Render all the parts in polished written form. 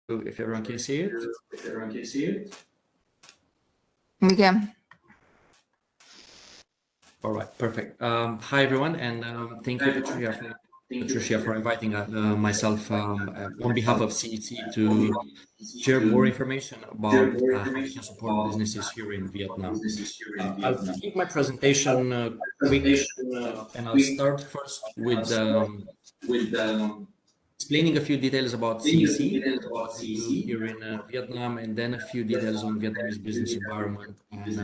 If everyone can see it. We can. All right, perfect. Hi, everyone, and thank you, Patricia, for inviting myself on behalf of CEC to share more information about how we can support businesses here in Vietnam. I'll keep my presentation quick, and I'll start first with explaining a few details about CEC, what we do here in Vietnam, and then a few details on Vietnamese business environment and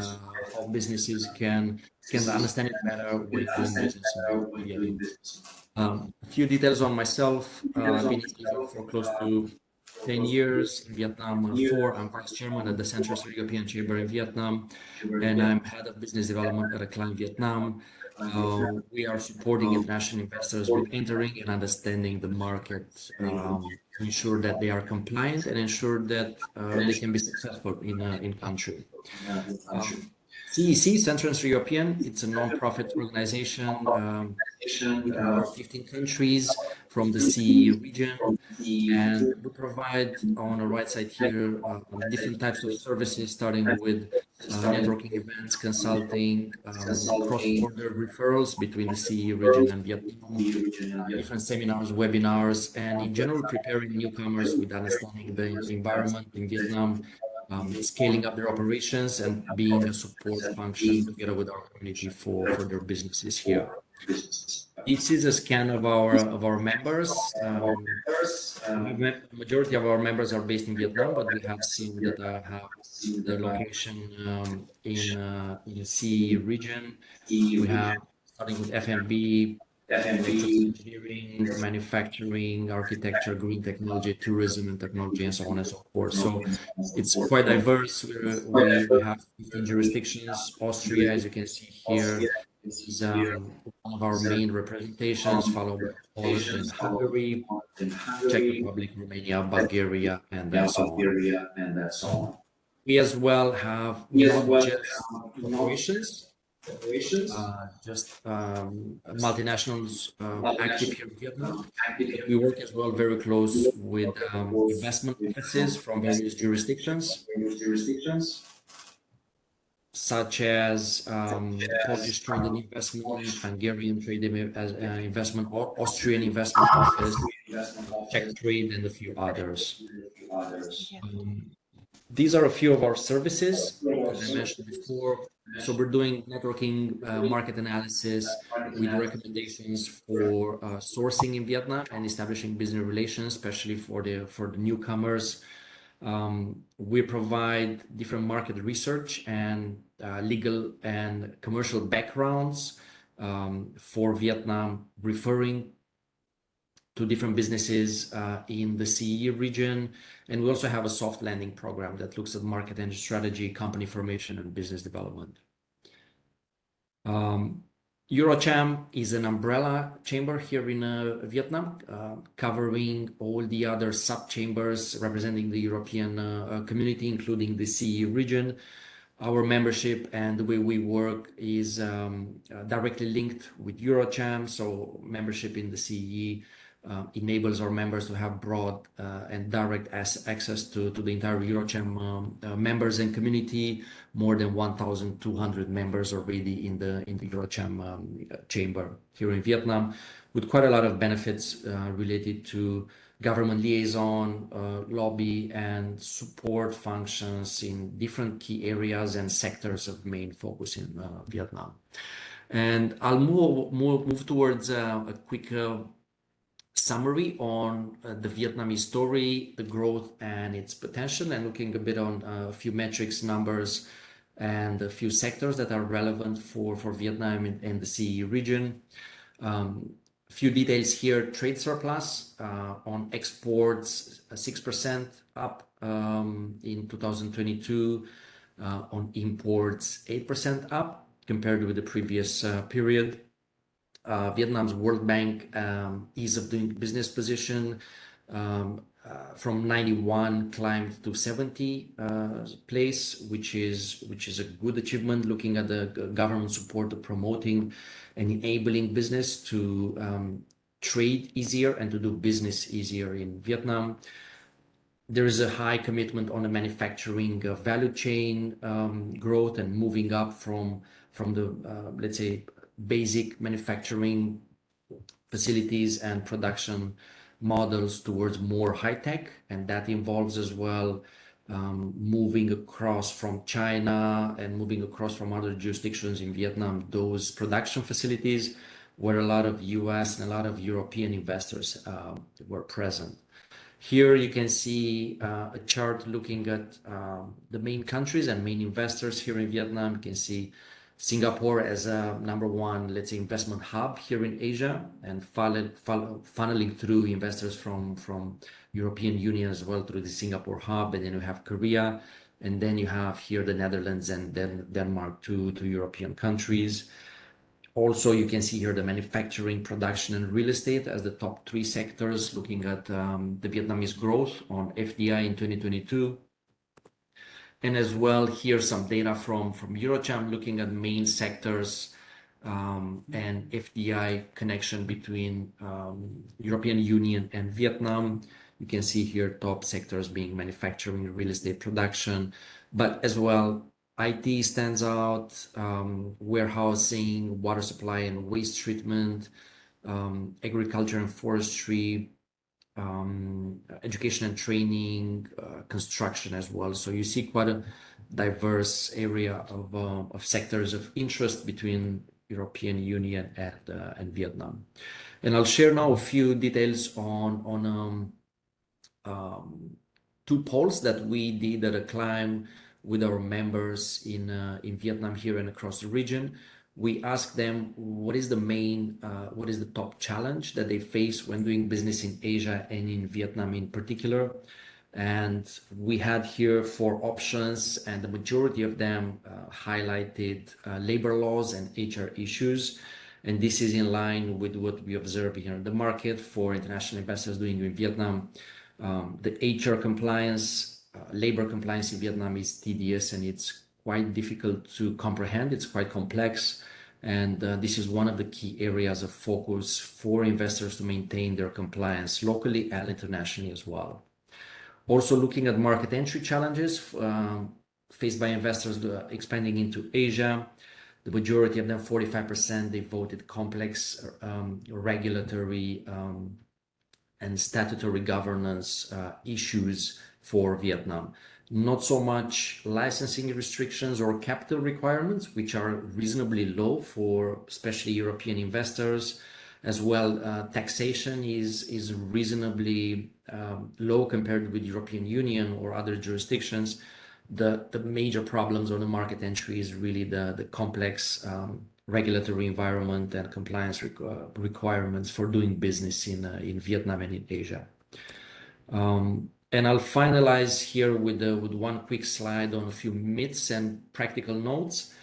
how businesses can understand it better when doing business in Vietnam. A few details on myself. I've been in Vietnam for close to 10 years, in Vietnam 4. I'm vice chairman at the Central European Chamber in Vietnam, and I'm head of business development at Acclaim Vietnam. We are supporting international investors with entering and understanding the market to ensure that they are compliant and ensure that they can be successful in country. CEC, Central and European, it's a non-profit organization in over 15 countries from the CE region, and we provide on the right side here different types of services, starting with networking events, consulting, cross-border referrals between the CE region and Vietnam, different seminars, webinars, and in general preparing newcomers with understanding the environment in Vietnam, scaling up their operations and being a support function together with our community for their businesses here. This is a scan of our members. The majority of our members are based in Vietnam, but we have seen that have the location in CE region. We have starting with FMB, electrical engineering, manufacturing, architecture, green technology, tourism and technology, and so on and so forth. So it's quite diverse. We have 15 jurisdictions. Austria, as you can see here, is one of our main representations, followed by Poland and Hungary, Czech Republic, Romania, Bulgaria, and so on. We as well have not just operations, just multinationals active here in Vietnam. We work as well very close with investment offices from various jurisdictions, such as Polish Trade and Investment, Hungarian Trade and Investment, Austrian Investment Office, Czech Trade, and a few others. These are a few of our services, as I mentioned before. So we're doing networking, market analysis with recommendations for sourcing in Vietnam and establishing business relations, especially for the newcomers. We provide different market research and legal and commercial backgrounds for Vietnam, referring to different businesses in the CE region. And we also have a soft landing program that looks at market and strategy, company formation, and business development. EuroCham is an umbrella chamber here in Vietnam, covering all the other sub-chambers representing the European community, including the CE region. Our membership and the way we work is directly linked with EuroCham. So membership in the CE enables our members to have broad and direct access to the entire EuroCham members and community. More than 1,200 members already in the EuroCham chamber here in Vietnam, with quite a lot of benefits related to government liaison, lobby, and support functions in different key areas and sectors of main focus in Vietnam. And I'll move towards a quick summary on the Vietnamese story, the growth and its potential, and looking a bit on a few metrics, numbers, and a few sectors that are relevant for Vietnam and the CE region. A few details here: trade surplus on exports, 6% up in 2022, on imports, 8% up compared with the previous period. Vietnam's World Bank ease of doing business position from 91 climbed to 70 place, which is a good achievement, looking at the government support of promoting and enabling business to trade easier and to do business easier in Vietnam. there is a high commitment on the manufacturing value chain growth and moving up from the let's say basic manufacturing facilities and production models towards more high tech, and that involves as well moving across from China and moving across from other jurisdictions in Vietnam, those production facilities where a lot of US and a lot of European investors were present. Here you can see a chart looking at the main countries and main investors here in Vietnam. You can see Singapore as a number one, let's say, investment hub here in Asia, and funneling through investors from European Union as well through the Singapore hub. And then you have Korea, and then you have here the Netherlands and then Denmark, two European countries. Also, you can see here the manufacturing, production, and real estate as the top three sectors, looking at the Vietnamese growth on FDI in 2022. And as well, here some data from Eurocham looking at main sectors and FDI connection between European Union and Vietnam. You can see here top sectors being manufacturing, real estate, production, but as well IT stands out, warehousing, water supply and waste treatment, agriculture and forestry, education and training, construction as well. So you see quite a diverse area of sectors of interest between European Union and Vietnam. And I'll share now a few details on two polls that we did at a climb with our members in Vietnam here and across the region. We asked them what is the top challenge that they face when doing business in Asia and in Vietnam in particular. And we had here 4 options, and the majority of them highlighted labor laws and HR issues. And this is in line with what we observe here in the market for international investors doing in Vietnam. The HR compliance, labor compliance in Vietnam is tedious and it's quite difficult to comprehend. It's quite complex. And this is one of the key areas of focus for investors to maintain their compliance locally and internationally as well. Also looking at market entry challenges faced by investors expanding into Asia. The majority of them, 45%, they voted complex regulatory and statutory governance issues for Vietnam. Not so much licensing restrictions or capital requirements, which are reasonably low for especially European investors. As well, taxation is reasonably low compared with European Union or other jurisdictions. The major problems on the market entry is really the complex regulatory environment and compliance requirements for doing business in Vietnam and in Asia. And I'll finalize here with one quick slide on a few myths and practical notes.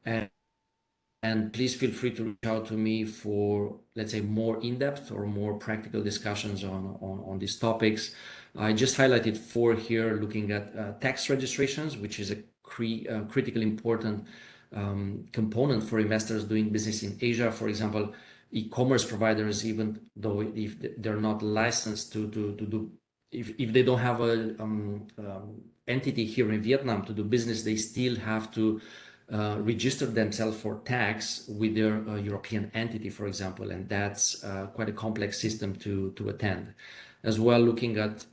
And please feel free to reach out to me for, let's say, more in-depth or more practical discussions on these topics. I just highlighted 4 here, looking at tax registrations, which is a critically important component for investors doing business in Asia. For example, e-commerce providers, even though if they're not licensed to do, if they don't have a entity here in Vietnam to do business, they still have to register themselves for tax with their European entity, for example, and that's quite a complex system to attend. As well, looking at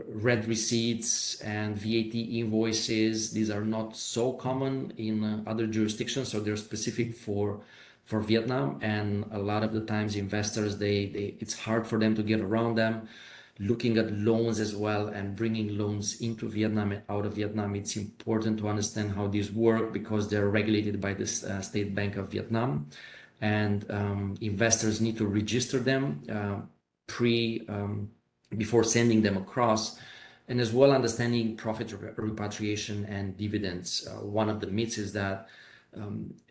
red receipts and VAT invoices, these are not so common in other jurisdictions, so they're specific for Vietnam, and a lot of the times investors, it's hard for them to get around them. Looking at loans as well and bringing loans into Vietnam and out of Vietnam, it's important to understand how these work because they're regulated by the State Bank of Vietnam, and investors need to register them before sending them across, and as well understanding profit repatriation and dividends. One of the myths is that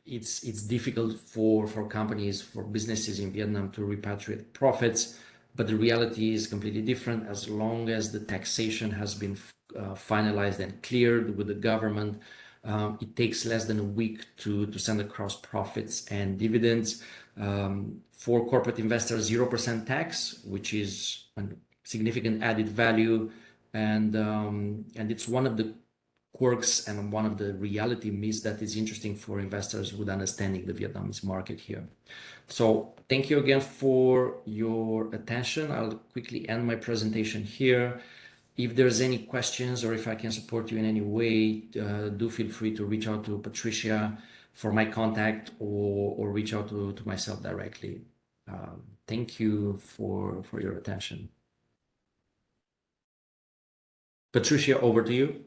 it's difficult for companies, for businesses in Vietnam to repatriate profits. But the reality is completely different. As long as the taxation has been finalized and cleared with the government, it takes less than a week to send across profits and dividends. For corporate investors, 0% tax, which is a significant added value. and it's one of the quirks and one of the reality myths that is interesting for investors with understanding the Vietnamese market here. So thank you again for your attention. I'll quickly end my presentation here. If there's any questions or if I can support you in any way, do feel free to reach out to Patricia for my contact or reach out to myself directly. Thank you for your attention. Patricia, over to you.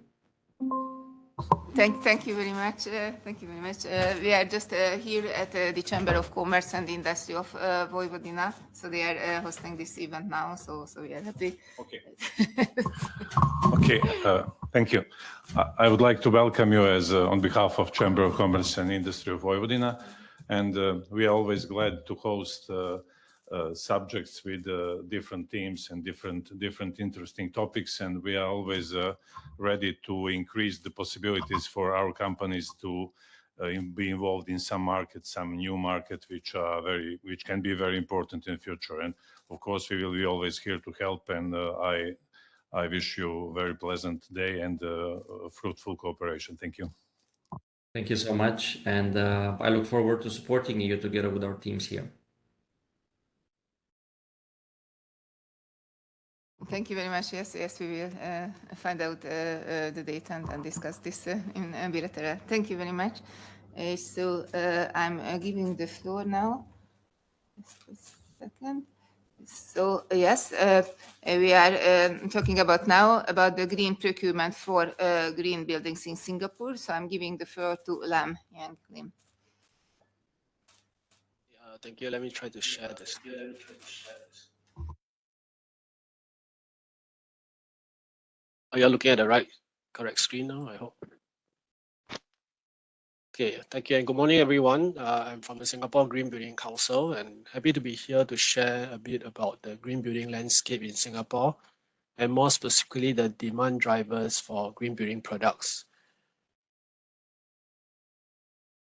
Thank you very much. Thank you very much. We are just here at the Chamber of Commerce and Industry of Vojvodina. So they are hosting this event now. So we are happy. Okay. Okay. Thank you. I would like to welcome you as on behalf of Chamber of Commerce and Industry of Vojvodina, and we are always glad to host subjects with different themes and different interesting topics, and we are always ready to increase the possibilities for our companies to be involved in some markets, some new market, which can be very important in the future. And of course, we will be always here to help. And I wish you a very pleasant day and fruitful cooperation. Thank you. Thank you so much, and I look forward to supporting you together with our teams here. Thank you very much. Yes, we will find out the date and discuss this in bilateral. Thank you very much. So I'm giving the floor now. Just a second. So yes, we are talking about the green procurement for green buildings in Singapore. So I'm giving the floor to Lem Yang Lim. Thank you. Let me try to share this. Are you looking at the correct screen now? I hope. Okay, thank you and good morning, everyone. I'm from the Singapore Green Building Council and happy to be here to share a bit about the green building landscape in Singapore and more specifically the demand drivers for green building products.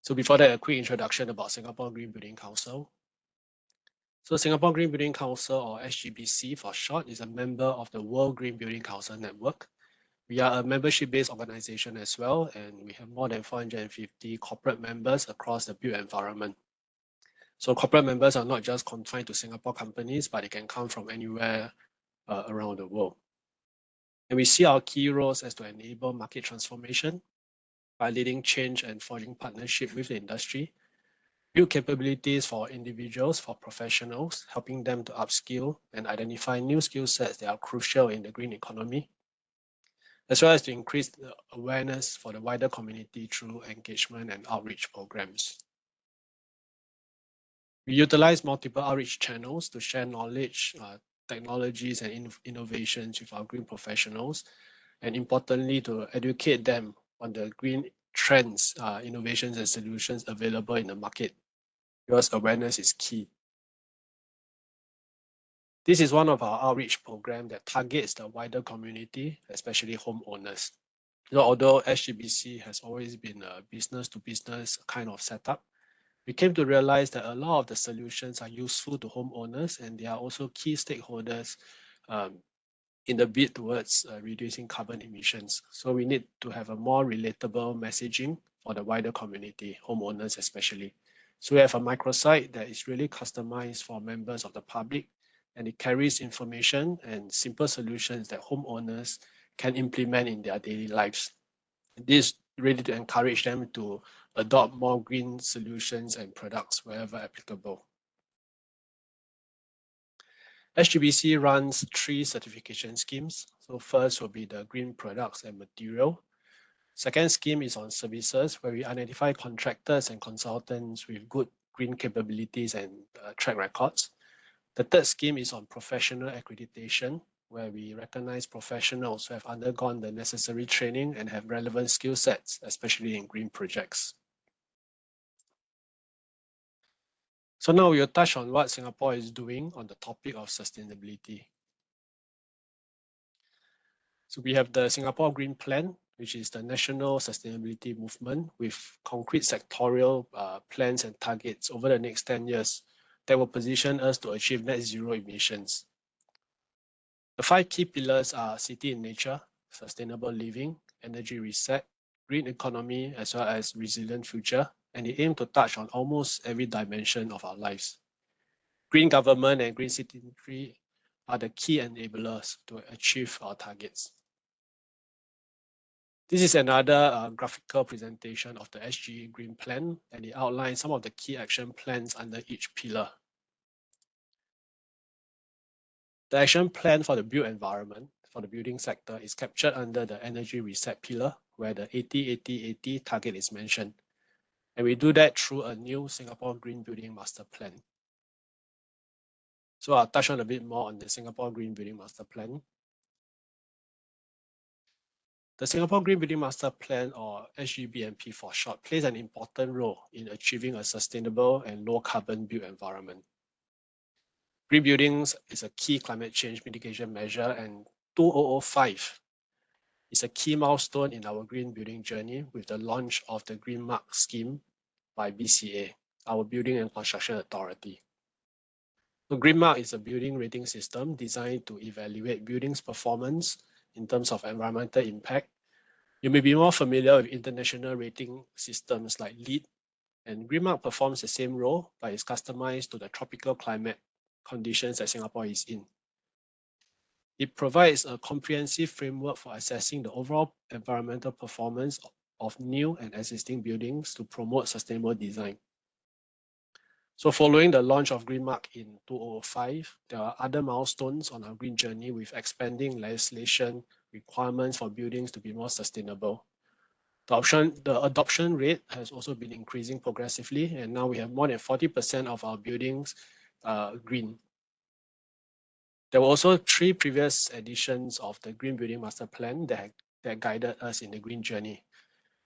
So before that, a quick introduction about Singapore Green Building Council. So Singapore Green Building Council, or SGBC for short, is a member of the World Green Building Council Network. We are a membership-based organization as well, and we have more than 450 corporate members across the built environment. So corporate members are not just confined to Singapore companies, but they can come from anywhere around the world. And we see our key roles as to enable market transformation by leading change and forging partnership with the industry, build capabilities for individuals, for professionals, helping them to upskill and identify new skill sets that are crucial in the green economy, as well as to increase the awareness for the wider community through engagement and outreach programs. We utilize multiple outreach channels to share knowledge, technologies and innovations with our green professionals, and importantly to educate them on the green trends, innovations and solutions available in the market, because awareness is key. This is one of our outreach programs that targets the wider community, especially homeowners. So although SGBC has always been a business-to-business kind of setup, we came to realize that a lot of the solutions are useful to homeowners and they are also key stakeholders in the bid towards reducing carbon emissions. So we need to have a more relatable messaging for the wider community, homeowners especially. So we have a microsite that is really customized for members of the public, and it carries information and simple solutions that homeowners can implement in their daily lives. This really to encourage them to adopt more green solutions and products wherever applicable. SGBC runs 3 certification schemes. So first will be the green products and material. Second scheme is on services, where we identify contractors and consultants with good green capabilities and track records. The third scheme is on professional accreditation, where we recognize professionals who have undergone the necessary training and have relevant skill sets, especially in green projects. So now we will touch on what Singapore is doing on the topic of sustainability. So we have the Singapore Green Plan, which is the national sustainability movement with concrete sectorial plans and targets over the next 10 years that will position us to achieve net zero emissions. The 5 key pillars are city in nature, sustainable living, energy reset, green economy, as well as resilient future, and they aim to touch on almost every dimension of our lives. Green government and green citizenry are the key enablers to achieve our targets. This is another graphical presentation of the SG Green Plan, and it outlines some of the key action plans under each pillar. The action plan for the built environment for the building sector is captured under the energy reset pillar, where the 80-80-80 target is mentioned. And we do that through a new Singapore Green Building Master Plan. So I'll touch on a bit more on the Singapore Green Building Master Plan. The Singapore Green Building Master Plan, or SGBMP for short, plays an important role in achieving a sustainable and low carbon built environment. Green buildings is a key climate change mitigation measure, and 2005 is a key milestone in our green building journey with the launch of the Green Mark scheme by BCA, our Building and Construction Authority. So Green Mark is a building rating system designed to evaluate buildings' performance in terms of environmental impact. You may be more familiar with international rating systems like LEED, and Green Mark performs the same role, but is customized to the tropical climate conditions that Singapore is in. It provides a comprehensive framework for assessing the overall environmental performance of new and existing buildings to promote sustainable design. So following the launch of Green Mark in 2005, there are other milestones on our green journey with expanding legislation requirements for buildings to be more sustainable. The adoption rate has also been increasing progressively, and now we have more than 40% of our buildings green. There were also 3 previous editions of the Green Building Master Plan that guided us in the green journey.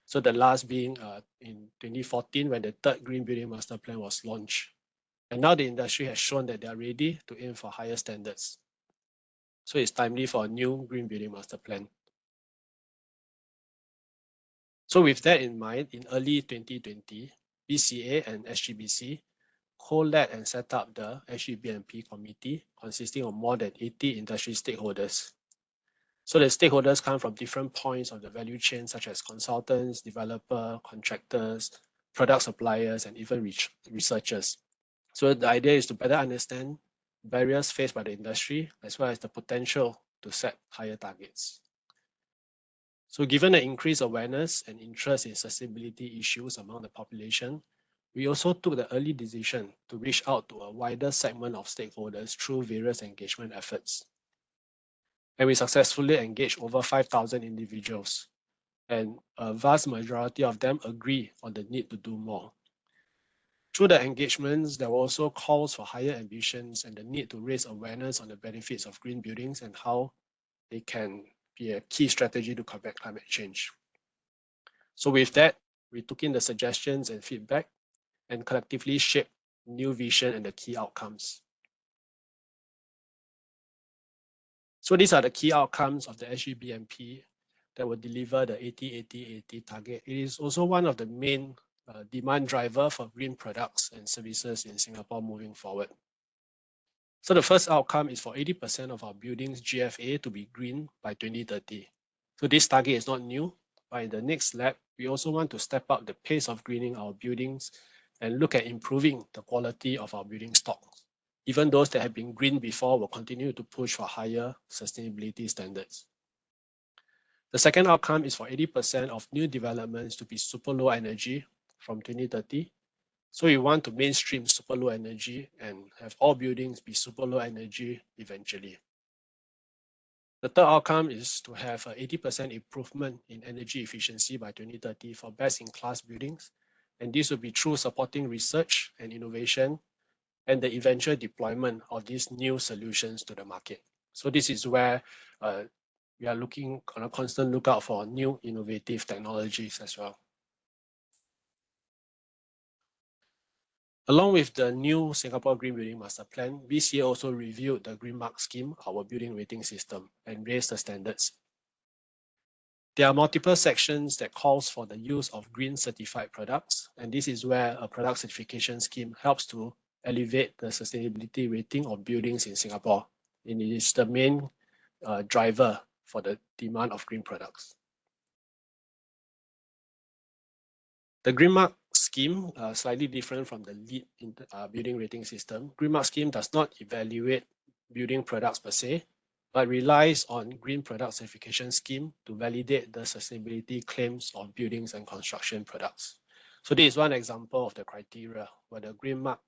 So the last being in 2014, when the 3rd Green Building Master Plan was launched. And now the industry has shown that they are ready to aim for higher standards. So it's timely for a new Green Building Master Plan. So with that in mind, in early 2020, BCA and SGBC co-led and set up the SGBMP committee consisting of more than 80 industry stakeholders. So the stakeholders come from different points of the value chain, such as consultants, developers, contractors, product suppliers, and even researchers. So the idea is to better understand barriers faced by the industry, as well as the potential to set higher targets. So given the increased awareness and interest in sustainability issues among the population, we also took the early decision to reach out to a wider segment of stakeholders through various engagement efforts. And we successfully engaged over 5,000 individuals, and a vast majority of them agree on the need to do more. Through the engagements, there were also calls for higher ambitions and the need to raise awareness on the benefits of green buildings and how they can be a key strategy to combat climate change. So with that, we took in the suggestions and feedback and collectively shaped new vision and the key outcomes. So these are the key outcomes of the SGBMP that will deliver the 80-80-80 target. It is also one of the main demand driver for green products and services in Singapore moving forward. So the first outcome is for 80% of our buildings GFA to be green by 2030. So this target is not new, but in the next lap, we also want to step up the pace of greening our buildings and look at improving the quality of our building stock. Even those that have been green before will continue to push for higher sustainability standards. The second outcome is for 80% of new developments to be super low energy from 2030. So we want to mainstream super low energy and have all buildings be super low energy eventually. The third outcome is to have an 80% improvement in energy efficiency by 2030 for best-in-class buildings. And this will be through supporting research and innovation and the eventual deployment of these new solutions to the market. So this is where we are looking on a constant lookout for new innovative technologies as well. Along with the new Singapore Green Building Master Plan, BCA also reviewed the Green Mark scheme, our building rating system, and raised the standards. There are multiple sections that calls for the use of green certified products, and this is where a product certification scheme helps to elevate the sustainability rating of buildings in Singapore. And it is the main driver for the demand of green products. The Green Mark scheme, slightly different from the LEED building rating system. Green Mark scheme does not evaluate building products per se, but relies on green product certification scheme to validate the sustainability claims of buildings and construction products. So this is one example of the criteria where the Green Mark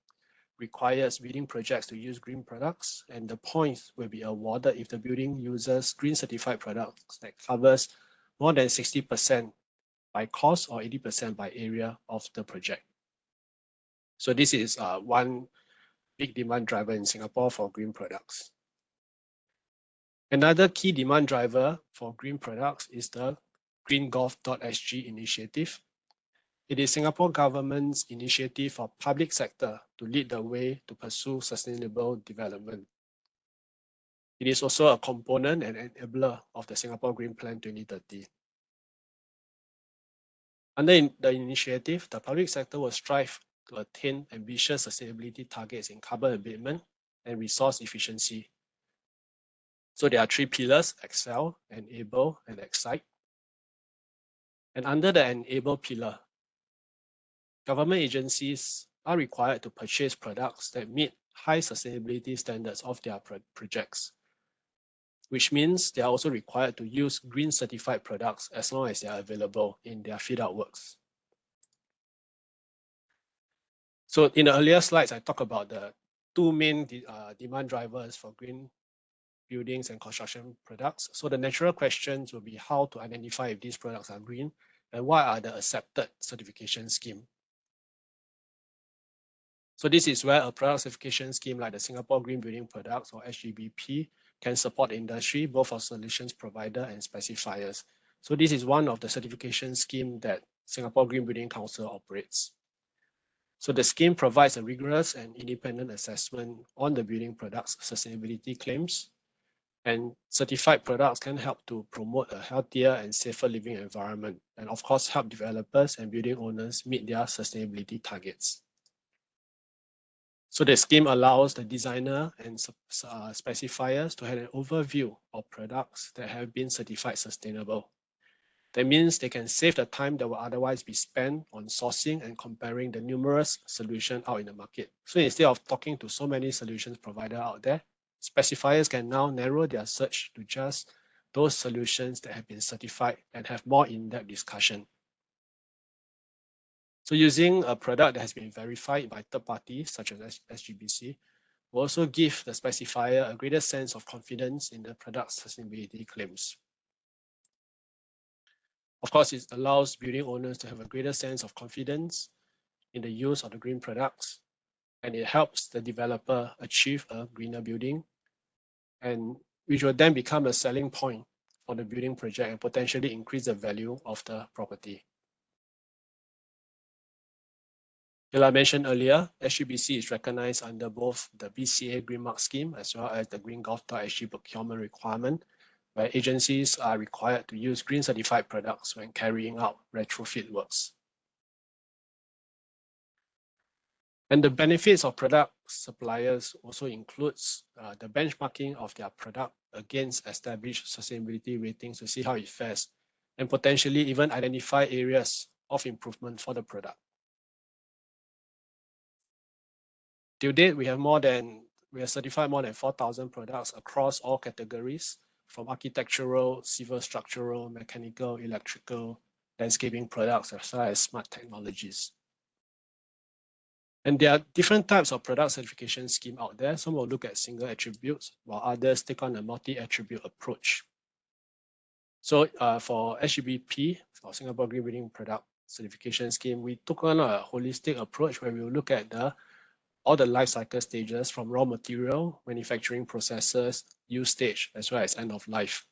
requires building projects to use green products, and the points will be awarded if the building uses green certified products that covers more than 60% by cost or 80% by area of the project. So this is one big demand driver in Singapore for green products. Another key demand driver for green products is the greengov.sg initiative. It is Singapore government's initiative for public sector to lead the way to pursue sustainable development. It is also a component and enabler of the Singapore Green Plan 2030. Under the initiative, the public sector will strive to attain ambitious sustainability targets in carbon abatement and resource efficiency. So there are three pillars: Excel, Enable, and Excite. And under the Enable pillar, government agencies are required to purchase products that meet high sustainability standards of their projects, which means they are also required to use green certified products as long as they are available in their fit-out works. So in the earlier slides, I talked about the two main demand drivers for green buildings and construction products. So the natural questions will be how to identify if these products are green and what are the accepted certification scheme. So this is where a product certification scheme like the Singapore Green Building Products or SGBP can support the industry, both as solutions provider and specifiers. So this is one of the certification scheme that Singapore Green Building Council operates. So the scheme provides a rigorous and independent assessment on the building products' sustainability claims, and certified products can help to promote a healthier and safer living environment, and of course help developers and building owners meet their sustainability targets. So the scheme allows the designer and specifiers to have an overview of products that have been certified sustainable. That means they can save the time that will otherwise be spent on sourcing and comparing the numerous solutions out in the market. So instead of talking to so many solutions providers out there, specifiers can now narrow their search to just those solutions that have been certified and have more in-depth discussion. So using a product that has been verified by third parties such as SGBC will also give the specifier a greater sense of confidence in the product's sustainability claims. Of course, it allows building owners to have a greater sense of confidence in the use of the green products, and it helps the developer achieve a greener building, and which will then become a selling point for the building project and potentially increase the value of the property. As I mentioned earlier, SGBC is recognized under both the BCA Green Mark scheme as well as the greengov.sg procurement requirement, where agencies are required to use green certified products when carrying out retrofit works. And the benefits of product suppliers also includes the benchmarking of their product against established sustainability ratings to see how it fares, and potentially even identify areas of improvement for the product. To date, we have certified more than 4,000 products across all categories, from architectural, civil structural, mechanical, electrical, landscaping products, as well as smart technologies. And there are different types of product certification scheme out there. Some will look at single attributes, while others take on a multi-attribute approach. So for SGBP, for Singapore Green Building Product Certification Scheme, we took on a holistic approach where we will look at all the life cycle stages from raw material, manufacturing processes, use stage, as well as end of life.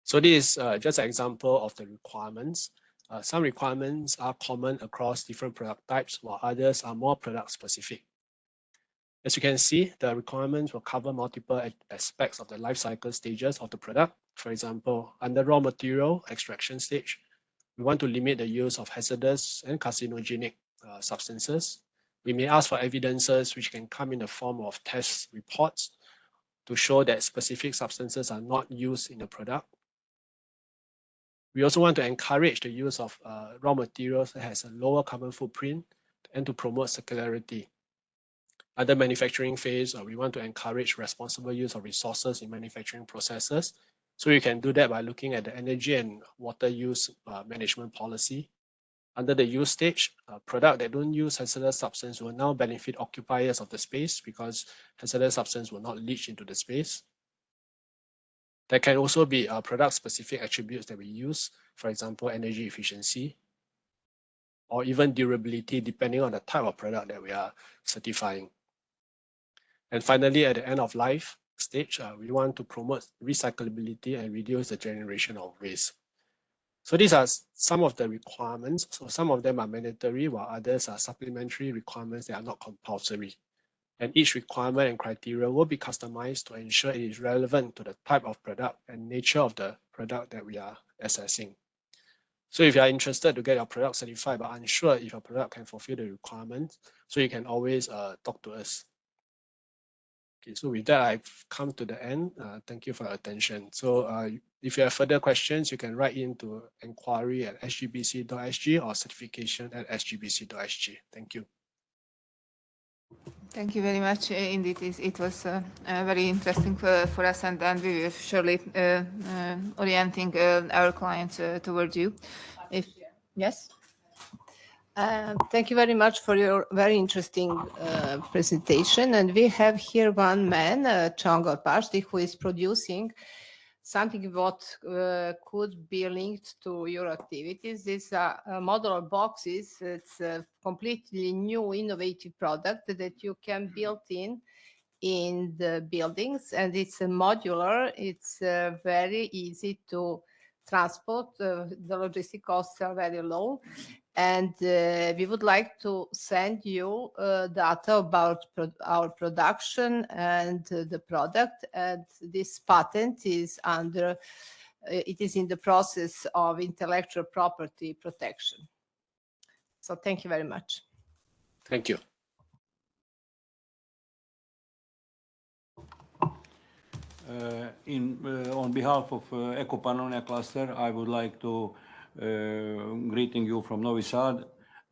So this is just an example of the requirements. Some requirements are common across different product types, while others are more product specific. As you can see, the requirements will cover multiple aspects of the life cycle stages of the product. For example, under raw material extraction stage, we want to limit the use of hazardous and carcinogenic substances. We may ask for evidences which can come in the form of test reports to show that specific substances are not used in the product. We also want to encourage the use of raw materials that has a lower carbon footprint and to promote circularity. Other manufacturing phase, we want to encourage responsible use of resources in manufacturing processes. So you can do that by looking at the energy and water use management policy. Under the use stage, products that don't use hazardous substance will now benefit occupiers of the space because hazardous substance will not leach into the space. There can also be product-specific attributes that we use, for example, energy efficiency, or even durability, depending on the type of product that we are certifying. And finally, at the end of life stage, we want to promote recyclability and reduce the generation of waste. So these are some of the requirements. So some of them are mandatory, while others are supplementary requirements that are not compulsory. And each requirement and criteria will be customized to ensure it is relevant to the type of product and nature of the product that we are assessing. So if you are interested to get your product certified but unsure if your product can fulfill the requirements, so you can always talk to us. Okay, so with that, I've come to the end. Thank you for your attention. So if you have further questions, you can write into inquiry@sgbc.sg or certification@sgbc.sg. Thank you. Thank you very much. Indeed, it was very interesting for us, and we will surely orienting our clients towards you. Yes. Thank you very much for your very interesting presentation. And we have here one man, Csongor Pásdi, who is producing something what could be linked to your activities. These are modular boxes. It's a completely new, innovative product that you can build in the buildings, and it's a modular. It's very easy to transport. The logistic costs are very low. And we would like to send you data about our production and the product. And this patent is under, it is in the process of intellectual property protection. So thank you very much. Thank you. On behalf of Ecopanonia cluster, I would like to greeting you from Novi Sad,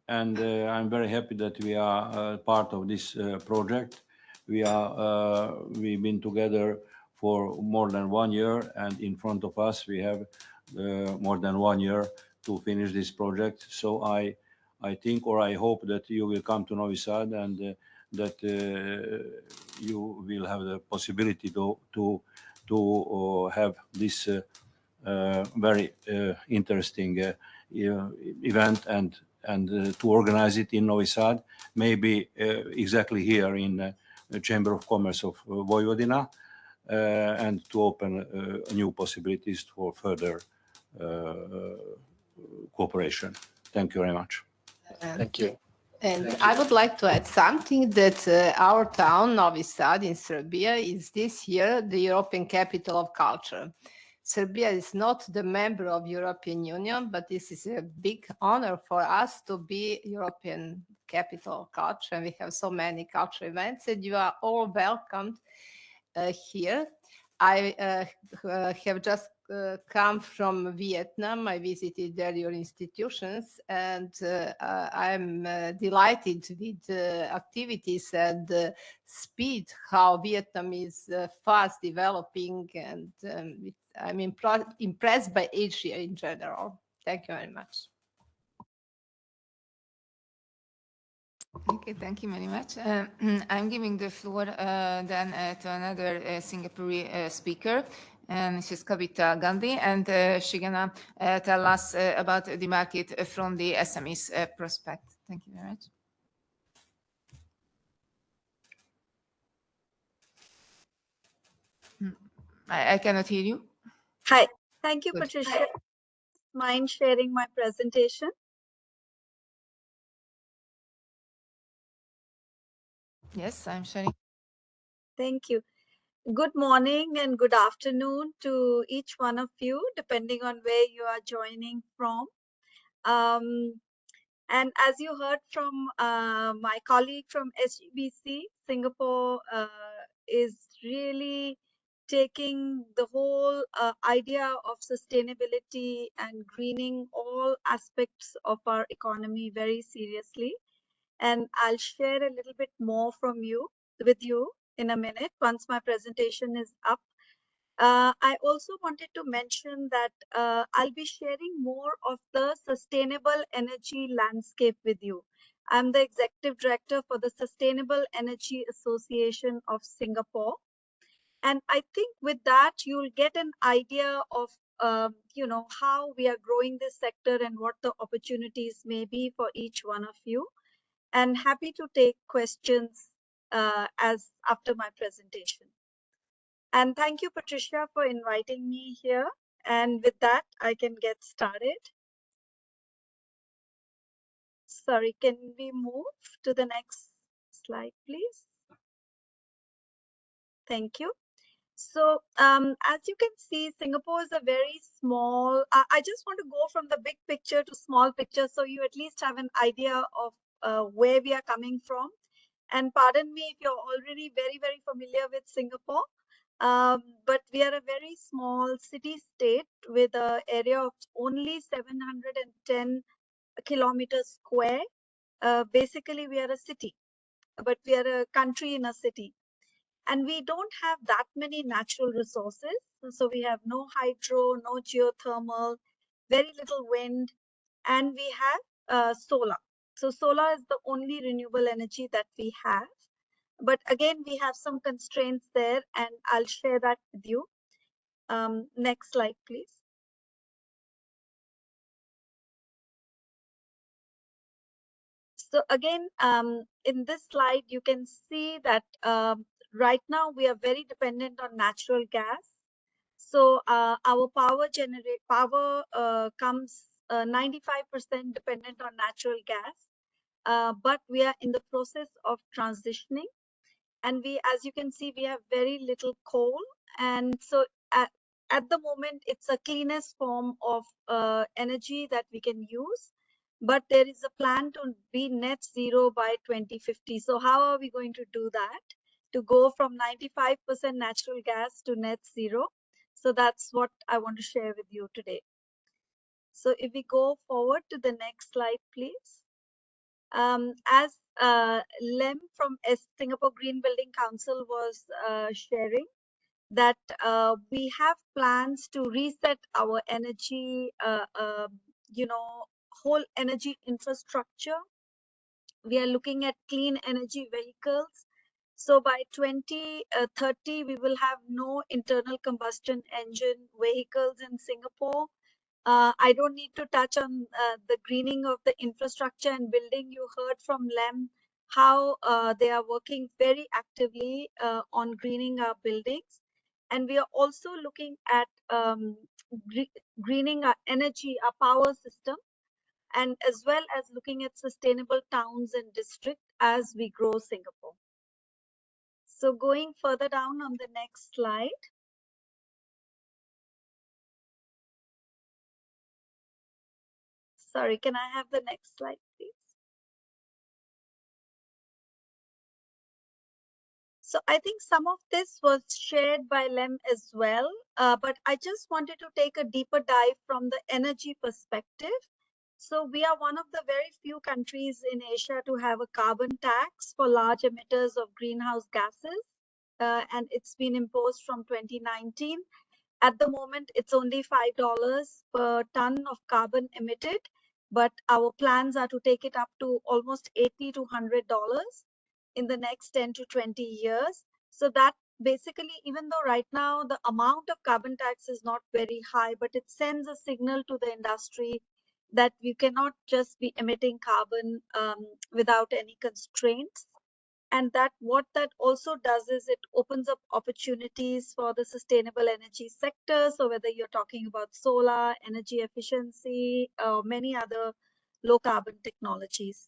and I'm very happy that we are part of this project. We've been together for more than 1 year, and in front of us we have more than 1 year to finish this project. So I think, or I hope that you will come to Novi Sad and that you will have the possibility to have this very interesting event and to organize it in Novi Sad, maybe exactly here in the Chamber of Commerce of Vojvodina, and to open new possibilities for further cooperation. Thank you very much. Thank you. And I would like to add something that our town, Novi Sad in Serbia, is this year the European Capital of Culture. Serbia is not the member of European Union, but this is a big honor for us to be European Capital of Culture. And we have so many cultural events, and you are all welcomed here. I have just come from Vietnam. I visited there your institutions, and I'm delighted with the activities and the speed how Vietnam is fast developing, and I'm impressed by Asia in general. Thank you very much. Okay, thank you very much. I'm giving the floor then to another Singaporean speaker, and she's Kavita Gandhi, and she's gonna tell us about the market from the SMEs prospect. Thank you very much. I cannot hear you. Hi, thank you, Good. Patricia. Mind sharing my presentation? Yes, I'm sharing. Thank you. Good morning and good afternoon to each one of you, depending on where you are joining from. And as you heard from my colleague from SGBC, Singapore is really taking the whole idea of sustainability and greening all aspects of our economy very seriously. And I'll share a little bit more with you in a minute once my presentation is up. I also wanted to mention that I'll be sharing more of the sustainable energy landscape with you. I'm the Executive Director for the Sustainable Energy Association of Singapore. And I think with that, you'll get an idea of how we are growing this sector and what the opportunities may be for each one of you. And happy to take questions as after my presentation. And thank you, Patricia, for inviting me here. And with that, I can get started. Sorry, can we move to the next slide, please? Thank you. So as you can see, Singapore is a very small, I just want to go from the big picture to small picture so you at least have an idea of where we are coming from. And pardon me if you're already very, very familiar with Singapore, but we are a very small city-state with an area of only 710 kilometers square. Basically, we are a city, but we are a country in a city. And we don't have that many natural resources. So we have no hydro, no geothermal, very little wind, and we have solar. So solar is the only renewable energy that we have. But again, we have some constraints there, and I'll share that with you. Next slide, please. So again, in this slide, you can see that right now we are very dependent on natural gas. So our power comes 95% dependent on natural gas, but we are in the process of transitioning. And as you can see, we have very little coal. And so at the moment, it's the cleanest form of energy that we can use. But there is a plan to be net zero by 2050. So how are we going to do that? To go from 95% natural gas to net zero. So that's what I want to share with you today. So if we go forward to the next slide, please. As Lem from Singapore Green Building Council was sharing, that we have plans to reset our energy, whole energy infrastructure. We are looking at clean energy vehicles. So by 2030, we will have no internal combustion engine vehicles in Singapore. I don't need to touch on the greening of the infrastructure and building. You heard from Lem how they are working very actively on greening our buildings. And we are also looking at greening our energy, our power system, and as well as looking at sustainable towns and districts as we grow Singapore. So going further down on the next slide. Sorry, can I have the next slide, please? So I think some of this was shared by Lem as well, but I just wanted to take a deeper dive from the energy perspective. So we are one of the very few countries in Asia to have a carbon tax for large emitters of greenhouse gases, and it's been imposed from 2019. At the moment, it's only $5 per ton of carbon emitted, but our plans are to take it up to almost $80 to $100 in the next 10 to 20 years. So that basically, even though right now the amount of carbon tax is not very high, but it sends a signal to the industry that we cannot just be emitting carbon without any constraints. And that what that also does is it opens up opportunities for the sustainable energy sector. So whether you're talking about solar, energy efficiency, or many other low carbon technologies.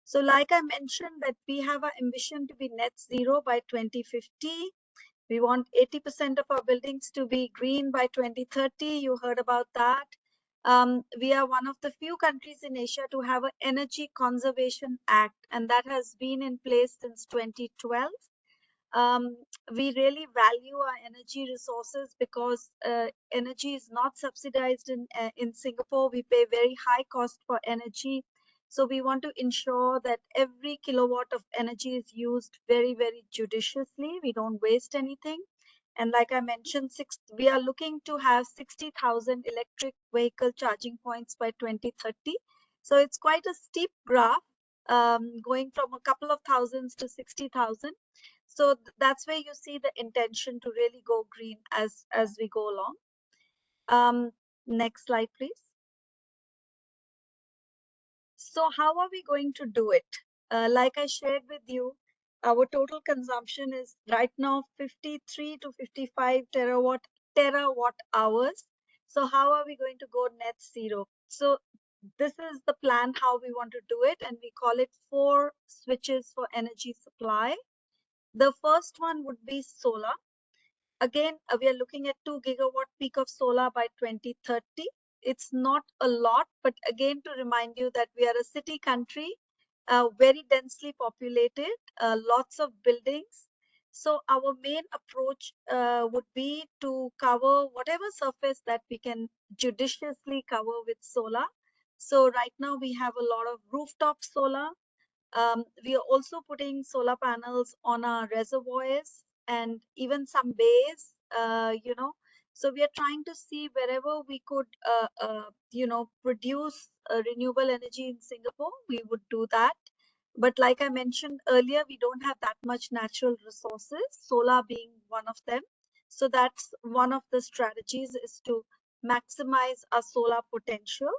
So like I mentioned that we have our ambition to be net zero by 2050. We want 80% of our buildings to be green by 2030. You heard about that. We are one of the few countries in Asia to have an Energy Conservation Act, and that has been in place since 2012. We really value our energy resources because energy is not subsidized in Singapore. We pay very high cost for energy. So we want to ensure that every kilowatt of energy is used very, very judiciously. We don't waste anything. And like I mentioned, we are looking to have 60,000 electric vehicle charging points by 2030. So it's quite a steep graph, going from a couple of thousands to 60,000. So that's where you see the intention to really go green as we go along. Next slide, please. So how are we going to do it? Like I shared with you, our total consumption is right now 53 to 55 terawatt hours. So how are we going to go net zero? So this is the plan how we want to do it, and we call it 4 switches for energy supply. The first one would be solar. Again, we are looking at 2 gigawatt peak of solar by 2030. It's not a lot, but again, to remind you that we are a city country, very densely populated, lots of buildings. So our main approach would be to cover whatever surface that we can judiciously cover with solar. So right now we have a lot of rooftop solar. We are also putting solar panels on our reservoirs and even some bays, So we are trying to see wherever we could, produce renewable energy in Singapore, we would do that. But like I mentioned earlier, we don't have that much natural resources, solar being one of them. So that's one of the strategies, is to maximize our solar potential.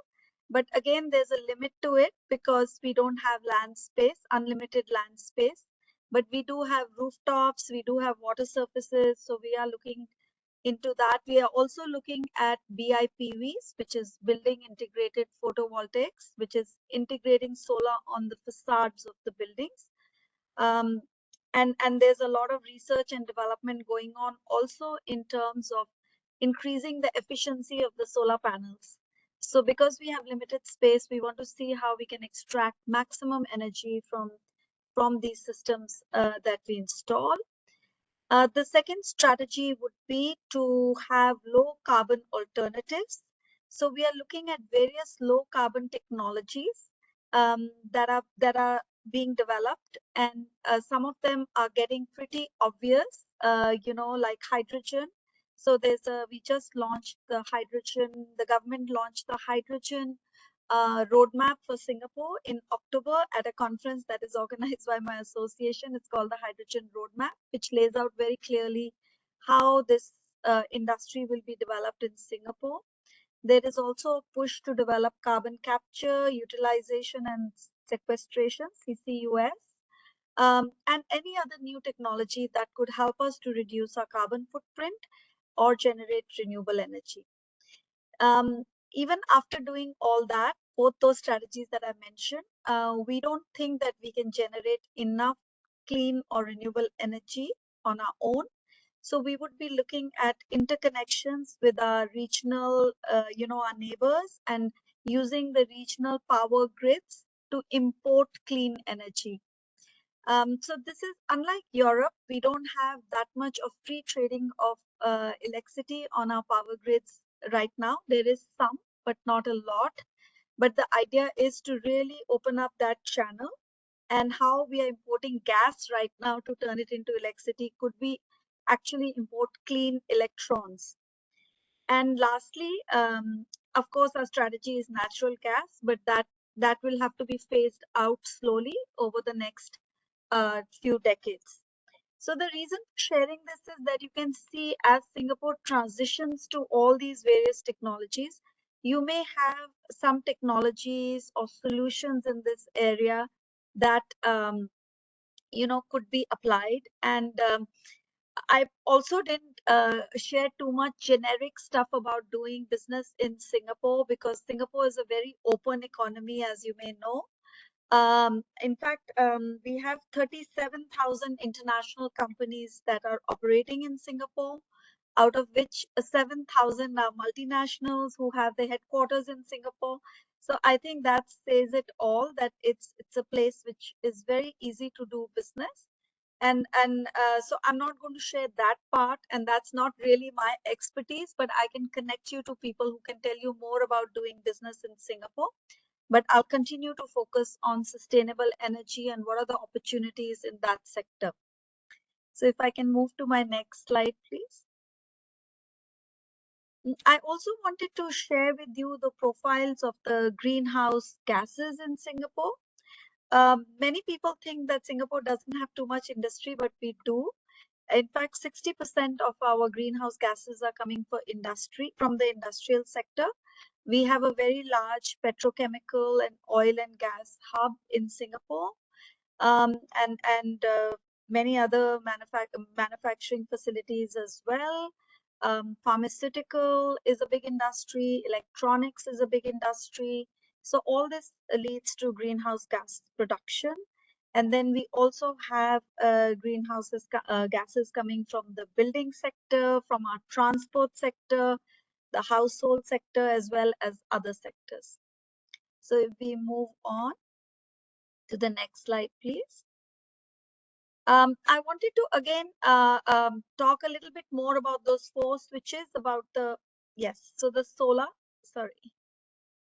But again, there's a limit to it because we don't have land space, unlimited land space. But we do have rooftops, we do have water surfaces. So we are looking into that. We are also looking at BIPVs, which is building integrated photovoltaics, which is integrating solar on the facades of the buildings. And there's a lot of research and development going on also in terms of increasing the efficiency of the solar panels. So because we have limited space, we want to see how we can extract maximum energy from these systems that we install. The second strategy would be to have low carbon alternatives. So we are looking at various low carbon technologies that are being developed, and some of them are getting pretty obvious, like hydrogen. So we just launched the hydrogen, the government launched the hydrogen roadmap for Singapore in October at a conference that is organized by my association. It's called the Hydrogen Roadmap, which lays out very clearly how this industry will be developed in Singapore. There is also a push to develop carbon capture, utilization, and sequestration, CCUS, and any other new technology that could help us to reduce our carbon footprint or generate renewable energy. Even after doing all that, both those strategies that I mentioned, we don't think that we can generate enough clean or renewable energy on our own. So we would be looking at interconnections with our regional, our neighbors, and using the regional power grids to import clean energy. So this is unlike Europe. We don't have that much of free trading of electricity on our power grids right now. There is some, but not a lot. But the idea is to really open up that channel, and how we are importing gas right now to turn it into electricity. Could we actually import clean electrons? And lastly, of course, our strategy is natural gas, but that will have to be phased out slowly over the next few decades. So the reason for sharing this is that you can see as Singapore transitions to all these various technologies, you may have some technologies or solutions in this area that could be applied. And I also didn't share too much generic stuff about doing business in Singapore, because Singapore is a very open economy, as you may know. In fact, we have 37,000 international companies that are operating in Singapore, out of which 7,000 are multinationals who have their headquarters in Singapore. So I think that says it all, that it's a place which is very easy to do business. So I'm not going to share that part, and that's not really my expertise, but I can connect you to people who can tell you more about doing business in Singapore. But I'll continue to focus on sustainable energy and what are the opportunities in that sector. So if I can move to my next slide, please. I also wanted to share with you the profiles of the greenhouse gases in Singapore. Many people think that Singapore doesn't have too much industry, but we do. In fact, 60% of our greenhouse gases are coming from the industrial sector. We have a very large petrochemical and oil and gas hub in Singapore, and many other manufacturing facilities as well. Pharmaceutical is a big industry, electronics is a big industry. So all this leads to greenhouse gas production. And then we also have gases coming from the building sector, from our transport sector, the household sector, as well as other sectors. So if we move on to the next slide, please. I wanted to again talk a little bit more about those four switches, about so the solar, sorry.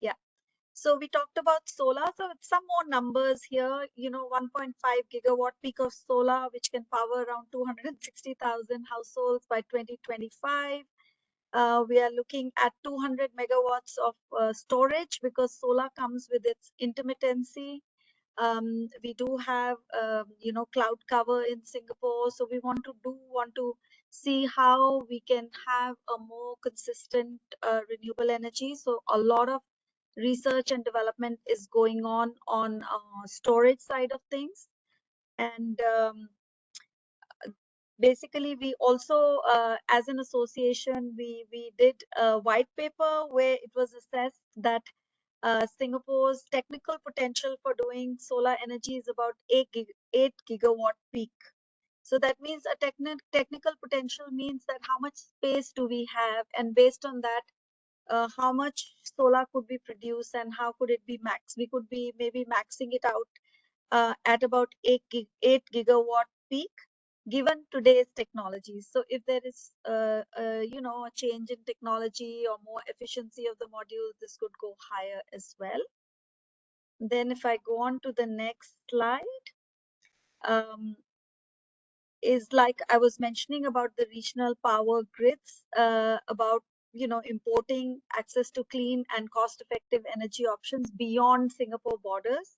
Yeah. So we talked about solar. So some more numbers here, 1.5 gigawatt peak of solar, which can power around 260,000 households by 2025. We are looking at 200 megawatts of storage, because solar comes with its intermittency. We do have, cloud cover in Singapore. So we want to see how we can have a more consistent renewable energy. So a lot of research and development is going on storage side of things. And basically, we also, as an association, we did a white paper where it was assessed that Singapore's technical potential for doing solar energy is about 8 gigawatt peak. So that means a technical potential means that how much space do we have, and based on that, how much solar could be produced and how could it be maxed. We could be maybe maxing it out at about 8 gigawatt peak, given today's technologies. So if there is a change in technology or more efficiency of the module, this could go higher as well. Then if I go on to the next slide, is like I was mentioning about the regional power grids, about importing access to clean and cost-effective energy options beyond Singapore borders.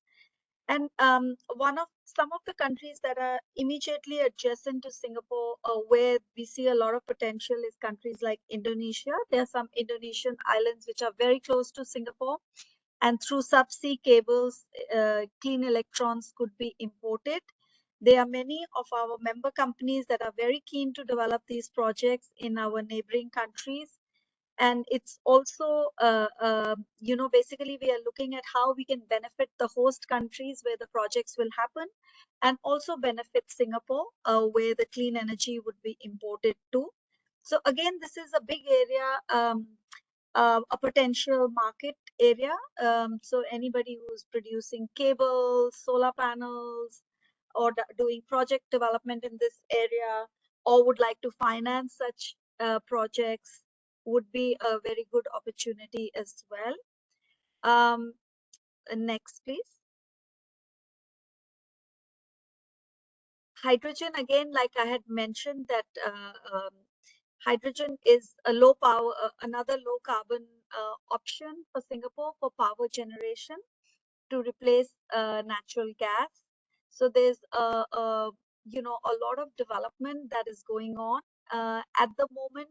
And some of the countries that are immediately adjacent to Singapore, where we see a lot of potential, is countries like Indonesia. There are some Indonesian islands which are very close to Singapore, and through subsea cables, clean electrons could be imported. There are many of our member companies that are very keen to develop these projects in our neighboring countries. And it's also, basically we are looking at how we can benefit the host countries where the projects will happen, and also benefit Singapore, where the clean energy would be imported too. So again, this is a big area, a potential market area. So anybody who's producing cables, solar panels, or doing project development in this area, or would like to finance such projects, would be a very good opportunity as well. Next, please. Hydrogen, again, like I had mentioned, that hydrogen is a low power, another low carbon option for Singapore for power generation to replace natural gas. So there's a lot of development that is going on at the moment.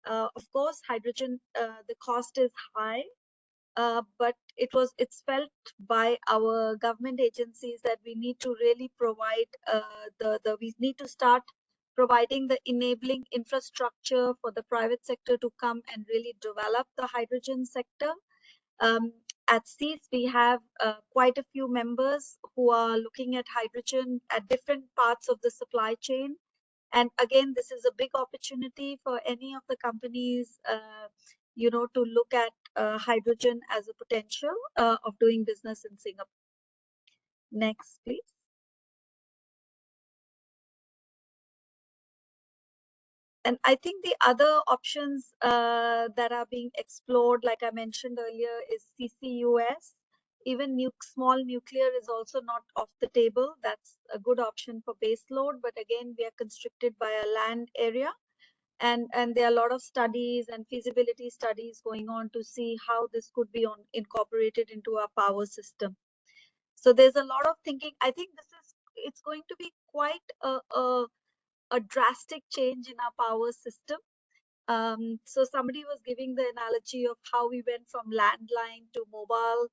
Of course, hydrogen, the cost is high, but it's felt by our government agencies that we need to really provide we need to start providing the enabling infrastructure for the private sector to come and really develop the hydrogen sector. At SEES, we have quite a few members who are looking at hydrogen at different parts of the supply chain. And again, this is a big opportunity for any of the companies, to look at hydrogen as a potential of doing business in Singapore. Next, please. And I think the other options that are being explored, like I mentioned earlier, is CCUS. Even small nuclear is also not off the table. That's a good option for base load, but again, we are constricted by a land area. And there are a lot of studies and feasibility studies going on to see how this could be incorporated into our power system. So there's a lot of thinking. I think it's going to be quite a drastic change in our power system. So somebody was giving the analogy of how we went from landline to mobile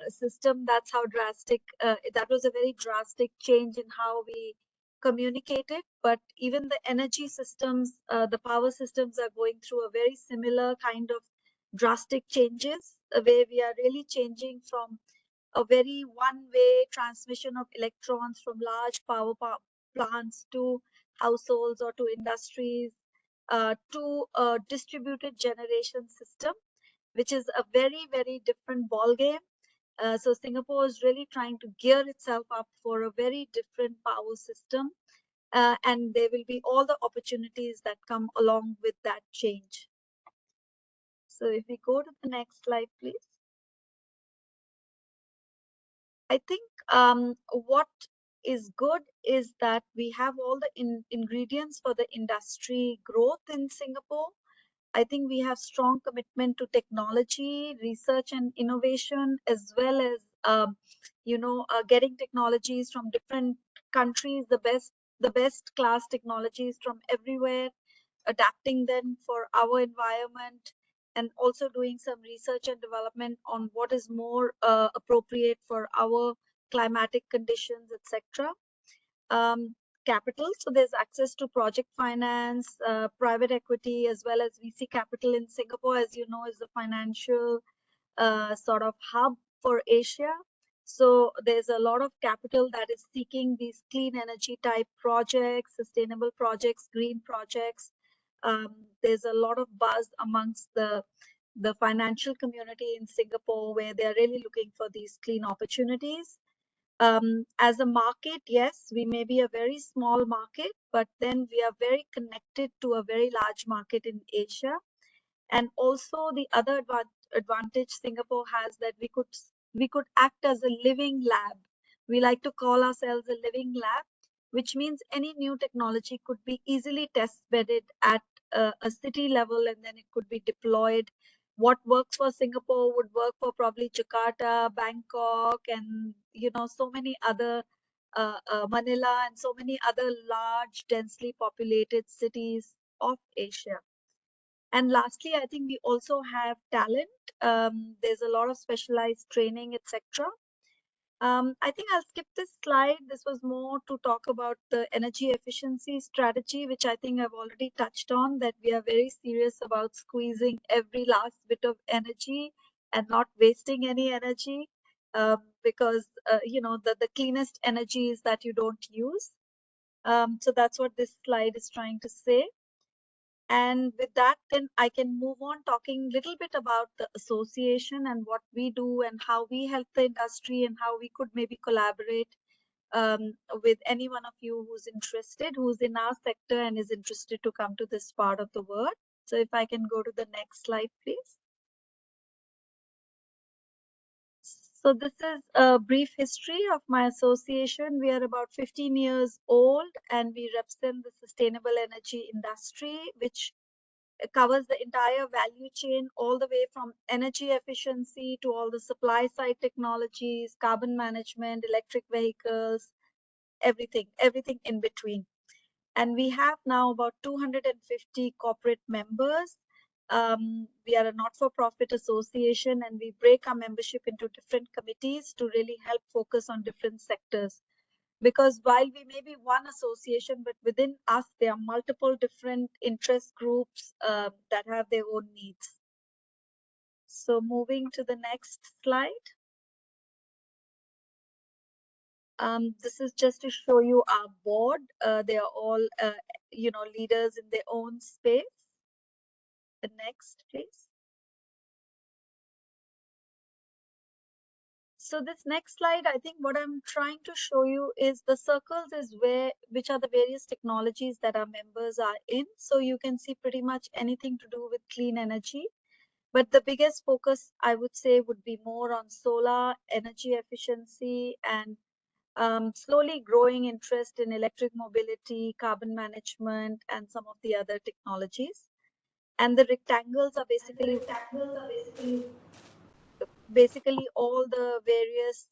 system. That's how drastic, that was a very drastic change in how we communicated. But even the energy systems, the power systems are going through a very similar kind of drastic changes, where we are really changing from a very one-way transmission of electrons from large power plants to households or to industries, to a distributed generation system, which is a very, very different ball game. So Singapore is really trying to gear itself up for a very different power system, and there will be all the opportunities that come along with that change. So if we go to the next slide, please. I think what is good is that we have all the ingredients for the industry growth in Singapore. I think we have strong commitment to technology, research and innovation, as well as getting technologies from different countries, the best class technologies from everywhere, adapting them for our environment, and also doing some research and development on what is more appropriate for our climatic conditions, etc. Capital, so there's access to project finance, private equity, as well as VC capital in Singapore, as you know, is the financial sort of hub for Asia. So there's a lot of capital that is seeking these clean energy type projects, sustainable projects, green projects. There's a lot of buzz amongst the financial community in Singapore, where they're really looking for these clean opportunities. As a market, yes, we may be a very small market, but then we are very connected to a very large market in Asia. And also the other advantage Singapore has, that we could act as a living lab. We like to call ourselves a living lab, which means any new technology could be easily test bedded at a city level, and then it could be deployed. What works for Singapore would work for probably Jakarta, Bangkok, and so many other Manila, and so many other large, densely populated cities of Asia. And lastly, I think we also have talent. There's a lot of specialized training, etc. I think I'll skip this slide. This was more to talk about the energy efficiency strategy, which I think I've already touched on, that we are very serious about squeezing every last bit of energy and not wasting any energy, because, the cleanest energy is that you don't use. So that's what this slide is trying to say. And with that, then I can move on talking a little bit about the association and what we do and how we help the industry and how we could maybe collaborate with any one of you who's interested, who's in our sector and is interested to come to this part of the world. So if I can go to the next slide, please. So this is a brief history of my association. We are about 15 years old, and we represent the sustainable energy industry, which covers the entire value chain, all the way from energy efficiency to all the supply side technologies, carbon management, electric vehicles, everything in between. And we have now about 250 corporate members. We are a not-for-profit association, and we break our membership into different committees to really help focus on different sectors. Because while we may be one association, but within us, there are multiple different interest groups that have their own needs. So moving to the next slide. This is just to show you our board. They are all, leaders in their own space. The next, please. So this next slide, I think what I'm trying to show you is the circles is which are the various technologies that our members are in. So you can see pretty much anything to do with clean energy. But the biggest focus, I would say, would be more on solar, energy efficiency, and slowly growing interest in electric mobility, carbon management, and some of the other technologies. And the rectangles are basically all the various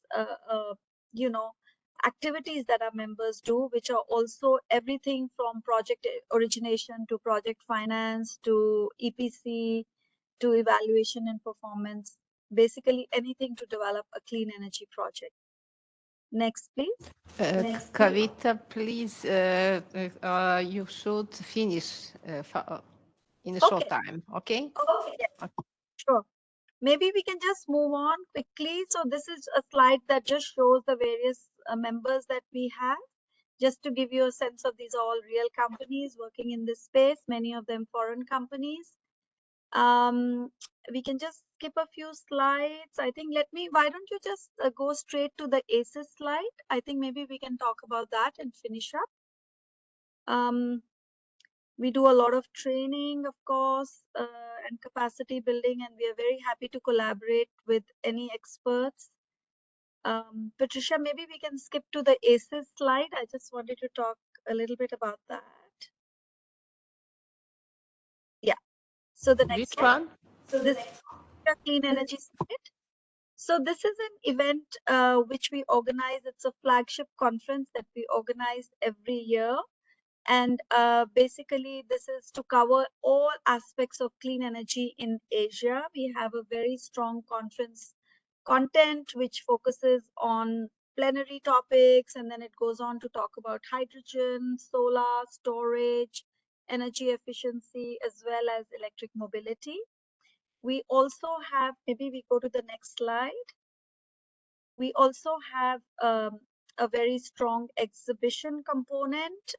activities that our members do, which are also everything from project origination to project finance to EPC to evaluation and performance, basically anything to develop a clean energy project. Next, please. Kavita, please, you should finish in a short time, okay? Yeah, sure. Maybe we can just move on quickly. So this is a slide that just shows the various members that we have. Just to give you a sense of, these are all real companies working in this space, many of them foreign companies. We can just skip a few slides. I think why don't you just go straight to the ACES slide? I think maybe we can talk about that and finish up. We do a lot of training, of course, and capacity building, and we are very happy to collaborate with any experts. Patricia, maybe we can skip to the ACES slide. I just wanted to talk a little bit about that. Yeah. So the next one? This Clean Energy Summit. So this is an event which we organize. It's a flagship conference that we organize every year. And basically, this is to cover all aspects of clean energy in Asia. We have a very strong conference content which focuses on plenary topics, and then it goes on to talk about hydrogen, solar, storage, energy efficiency, as well as electric mobility. We also have, maybe we go to the next slide. We also have a very strong exhibition component.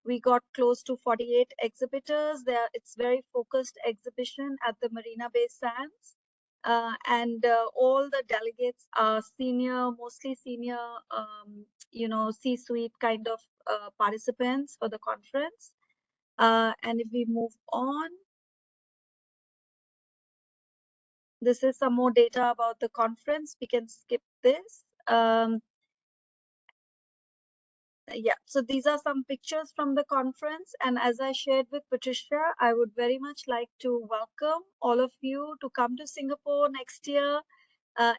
We got close to 48 exhibitors there. It's very focused exhibition at the Marina Bay Sands. And all the delegates are senior, mostly senior, C-suite kind of participants for the conference. And if we move on, this is some more data about the conference. We can skip this. Yeah, so these are some pictures from the conference. And as I shared with Patricia, I would very much like to welcome all of you to come to Singapore next year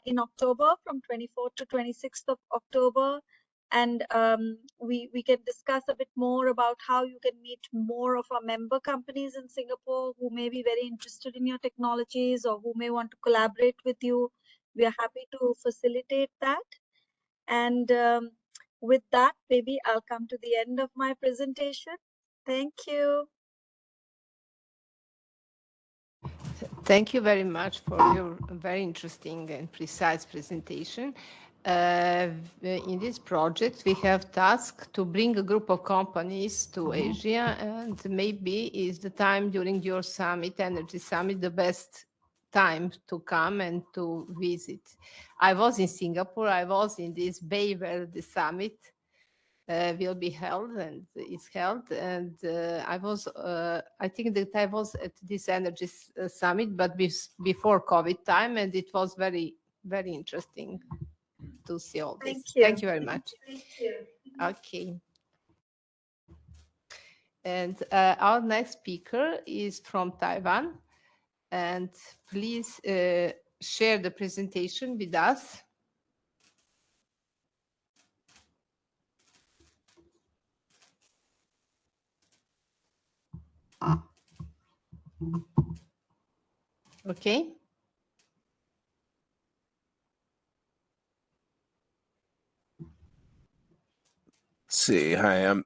in October, from 24th to 26th of October. And we can discuss a bit more about how you can meet more of our member companies in Singapore who may be very interested in your technologies or who may want to collaborate with you. We are happy to facilitate that. And with that, maybe I'll come to the end of my presentation. Thank you. Thank you very much for your very interesting and precise presentation. In this project, we have tasked to bring a group of companies to Asia, and maybe is the time during your summit, Energy Summit, the best time to come and to visit. I was in Singapore. I was in this bay where the summit will be held and is held. And I think that I was at this energy summit, but before COVID time, and it was very, very interesting to see all this. Thank you very much. Thank you. Okay. And our next speaker is from Taiwan. And please share the presentation with us. Okay. See, hi, I'm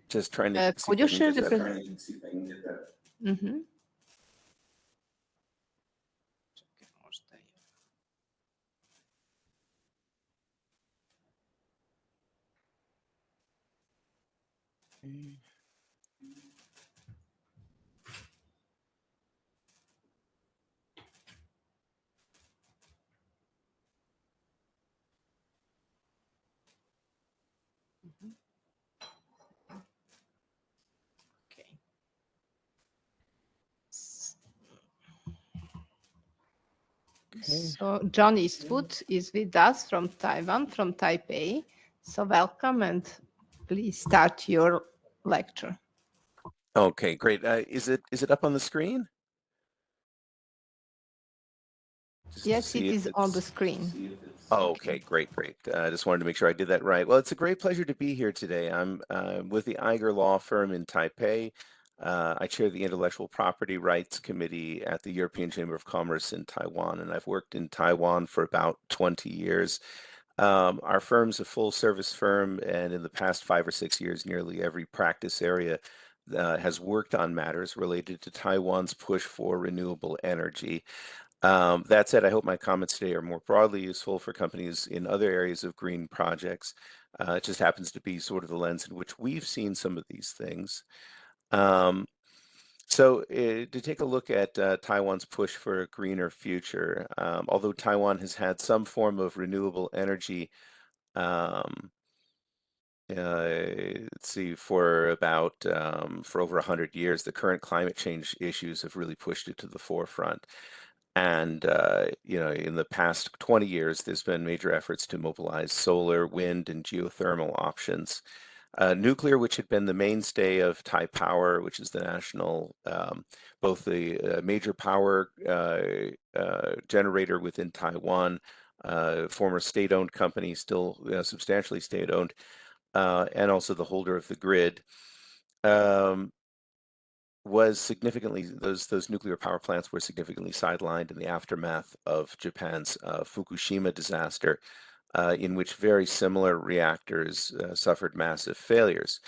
just trying to. Could you share the presentation? Mm-hmm. Okay. So John Eastwood is with us from Taiwan, from Taipei. So welcome, and please start your lecture. Okay, great. Is it up on the screen? Yes, it is on the screen. Oh, okay, great. I just wanted to make sure I did that right. Well, it's a great pleasure to be here today. I'm with the Iger Law Firm in Taipei. I chair the Intellectual Property Rights Committee at the European Chamber of Commerce in Taiwan, and I've worked in Taiwan for about 20 years. Our firm's a full service firm, and in the past 5 or 6 years, nearly every practice area has worked on matters related to Taiwan's push for renewable energy. That said, I hope my comments today are more broadly useful for companies in other areas of green projects. It just happens to be sort of the lens in which we've seen some of these things. So to take a look at Taiwan's push for a greener future, although Taiwan has had some form of renewable energy, let's see, for over 100 years, the current climate change issues have really pushed it to the forefront. And in the past 20 years, there's been major efforts to mobilize solar, wind, and geothermal options. Nuclear, which had been the mainstay of Taipower, which is the national, both the major power generator within Taiwan, former state-owned company, still substantially state-owned, and also the holder of the grid. Was significantly, those nuclear power plants were significantly sidelined in the aftermath of Japan's Fukushima disaster, in which very similar reactors suffered massive failures.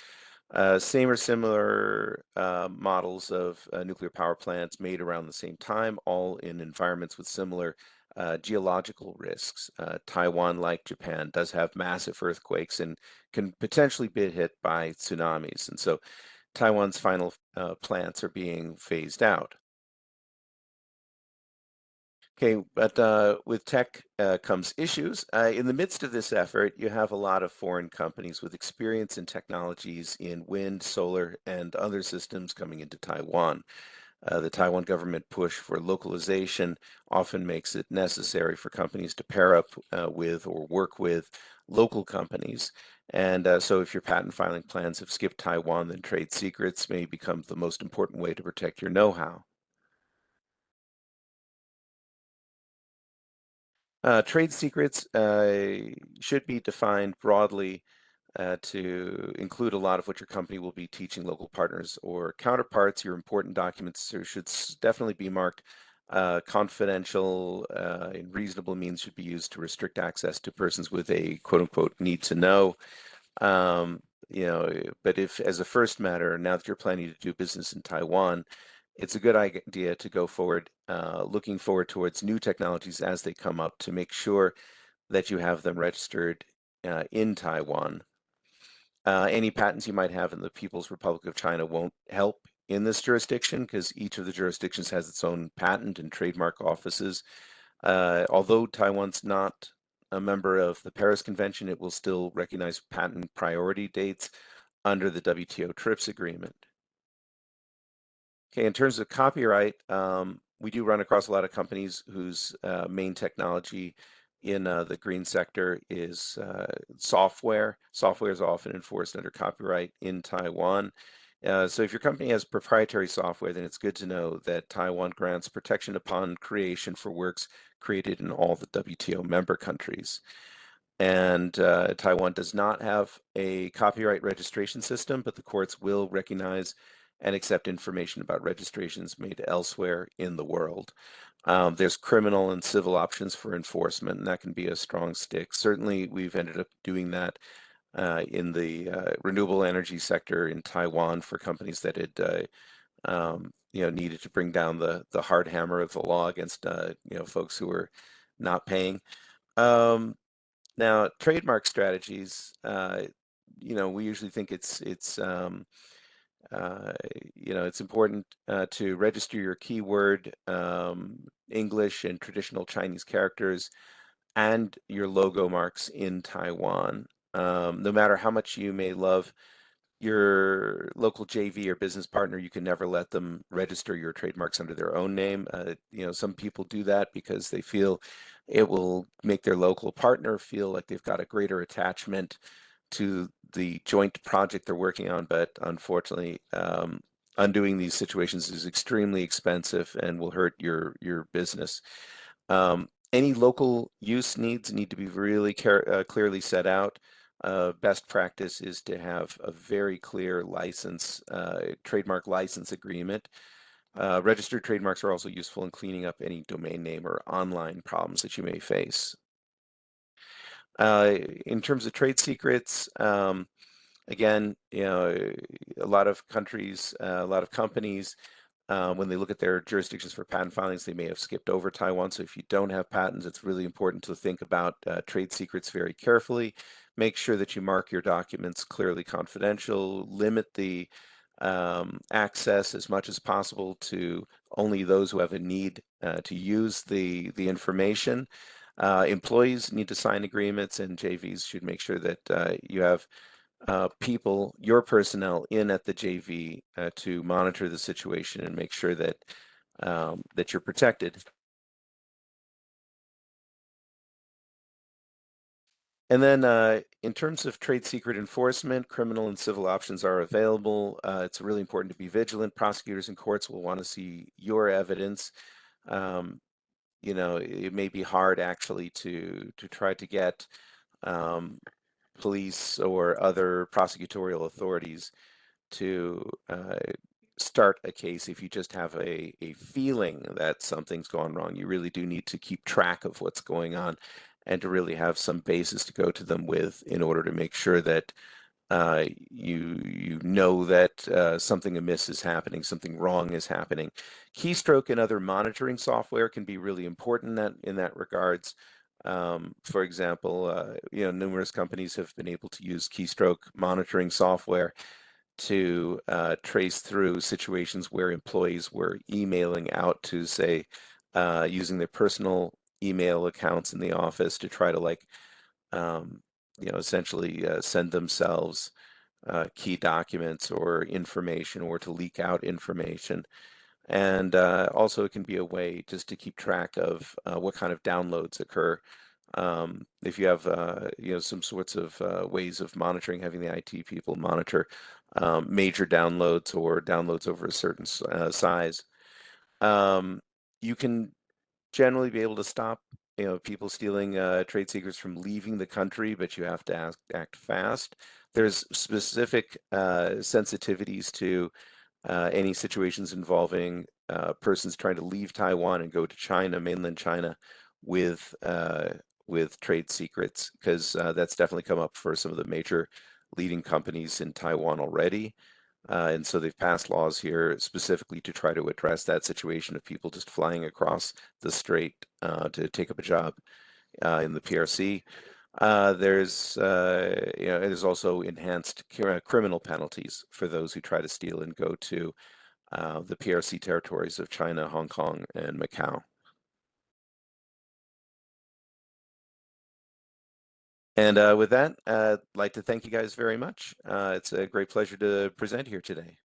Same or similar models of nuclear power plants made around the same time, all in environments with similar geological risks. Taiwan, like Japan, does have massive earthquakes and can potentially be hit by tsunamis. And so Taiwan's final plants are being phased out. Okay, but with tech comes issues. In the midst of this effort, you have a lot of foreign companies with experience in technologies in wind, solar, and other systems coming into Taiwan. The Taiwan government push for localization often makes it necessary for companies to pair up with or work with local companies. And so if your patent filing plans have skipped Taiwan, then trade secrets may become the most important way to protect your know-how. Trade secrets should be defined broadly to include a lot of what your company will be teaching local partners or counterparts. Your important documents should definitely be marked confidential. And reasonable means should be used to restrict access to persons with a quote-unquote need to know. But if, as a first matter, now that you're planning to do business in Taiwan, it's a good idea to go forward, looking forward towards new technologies as they come up, to make sure that you have them registered in Taiwan. Any patents you might have in the People's Republic of China won't help in this jurisdiction, because each of the jurisdictions has its own patent and trademark offices. Although Taiwan's not a member of the Paris Convention, it will still recognize patent priority dates under the WTO TRIPS agreement. Okay, in terms of copyright, we do run across a lot of companies whose main technology in the green sector is software. Software is often enforced under copyright in Taiwan. So if your company has proprietary software, then it's good to know that Taiwan grants protection upon creation for works created in all the WTO member countries. And Taiwan does not have a copyright registration system, but the courts will recognize and accept information about registrations made elsewhere in the world. There's criminal and civil options for enforcement, and that can be a strong stick. Certainly, we've ended up doing that in the renewable energy sector in Taiwan for companies that had needed to bring down the hard hammer of the law against folks who were not paying. Now, trademark strategies, we usually think it's important to register your keyword, English and traditional Chinese characters, and your logo marks in Taiwan. No matter how much you may love your local JV or business partner, you can never let them register your trademarks under their own name. Some people do that because they feel it will make their local partner feel like they've got a greater attachment to the joint project they're working on. But unfortunately, undoing these situations is extremely expensive and will hurt your business. Any local use needs need to be really clearly set out. Best practice is to have a very clear trademark license agreement. Registered trademarks are also useful in cleaning up any domain name or online problems that you may face. In terms of trade secrets, again, a lot of countries, a lot of companies, when they look at their jurisdictions for patent filings, they may have skipped over Taiwan. So if you don't have patents, it's really important to think about trade secrets very carefully. Make sure that you mark your documents clearly confidential, limit the access as much as possible to only those who have a need to use the information. Employees need to sign agreements, and JVs should make sure that you have people, your personnel in at the JV to monitor the situation and make sure that that you're protected. And then in terms of trade secret enforcement, criminal and civil options are available. It's really important to be vigilant. Prosecutors and courts will want to see your evidence. It may be hard actually to try to get police or other prosecutorial authorities to start a case if you just have a feeling that something's gone wrong. You really do need to keep track of what's going on and to really have some basis to go to them with in order to make sure that you know that something amiss is happening, something wrong is happening. Keystroke and other monitoring software can be really important in that regards. For example, numerous companies have been able to use keystroke monitoring software to trace through situations where employees were emailing out to, say, using their personal email accounts in the office to try to essentially send themselves key documents or information or to leak out information. And also it can be a way just to keep track of what kind of downloads occur. If you have some sorts of ways of monitoring, having the IT people monitor major downloads or downloads over a certain size, you can generally be able to stop people stealing trade secrets from leaving the country, but you have to act fast. There's specific sensitivities to any situations involving persons trying to leave Taiwan and go to China, mainland China, with trade secrets, because that's definitely come up for some of the major leading companies in Taiwan already. And so they've passed laws here specifically to try to address that situation of people just flying across the strait to take up a job in the PRC. There's also enhanced criminal penalties for those who try to steal and go to the PRC territories of China, Hong Kong, and Macau. And with that, I'd like to thank you guys very much. It's a great pleasure to present here today.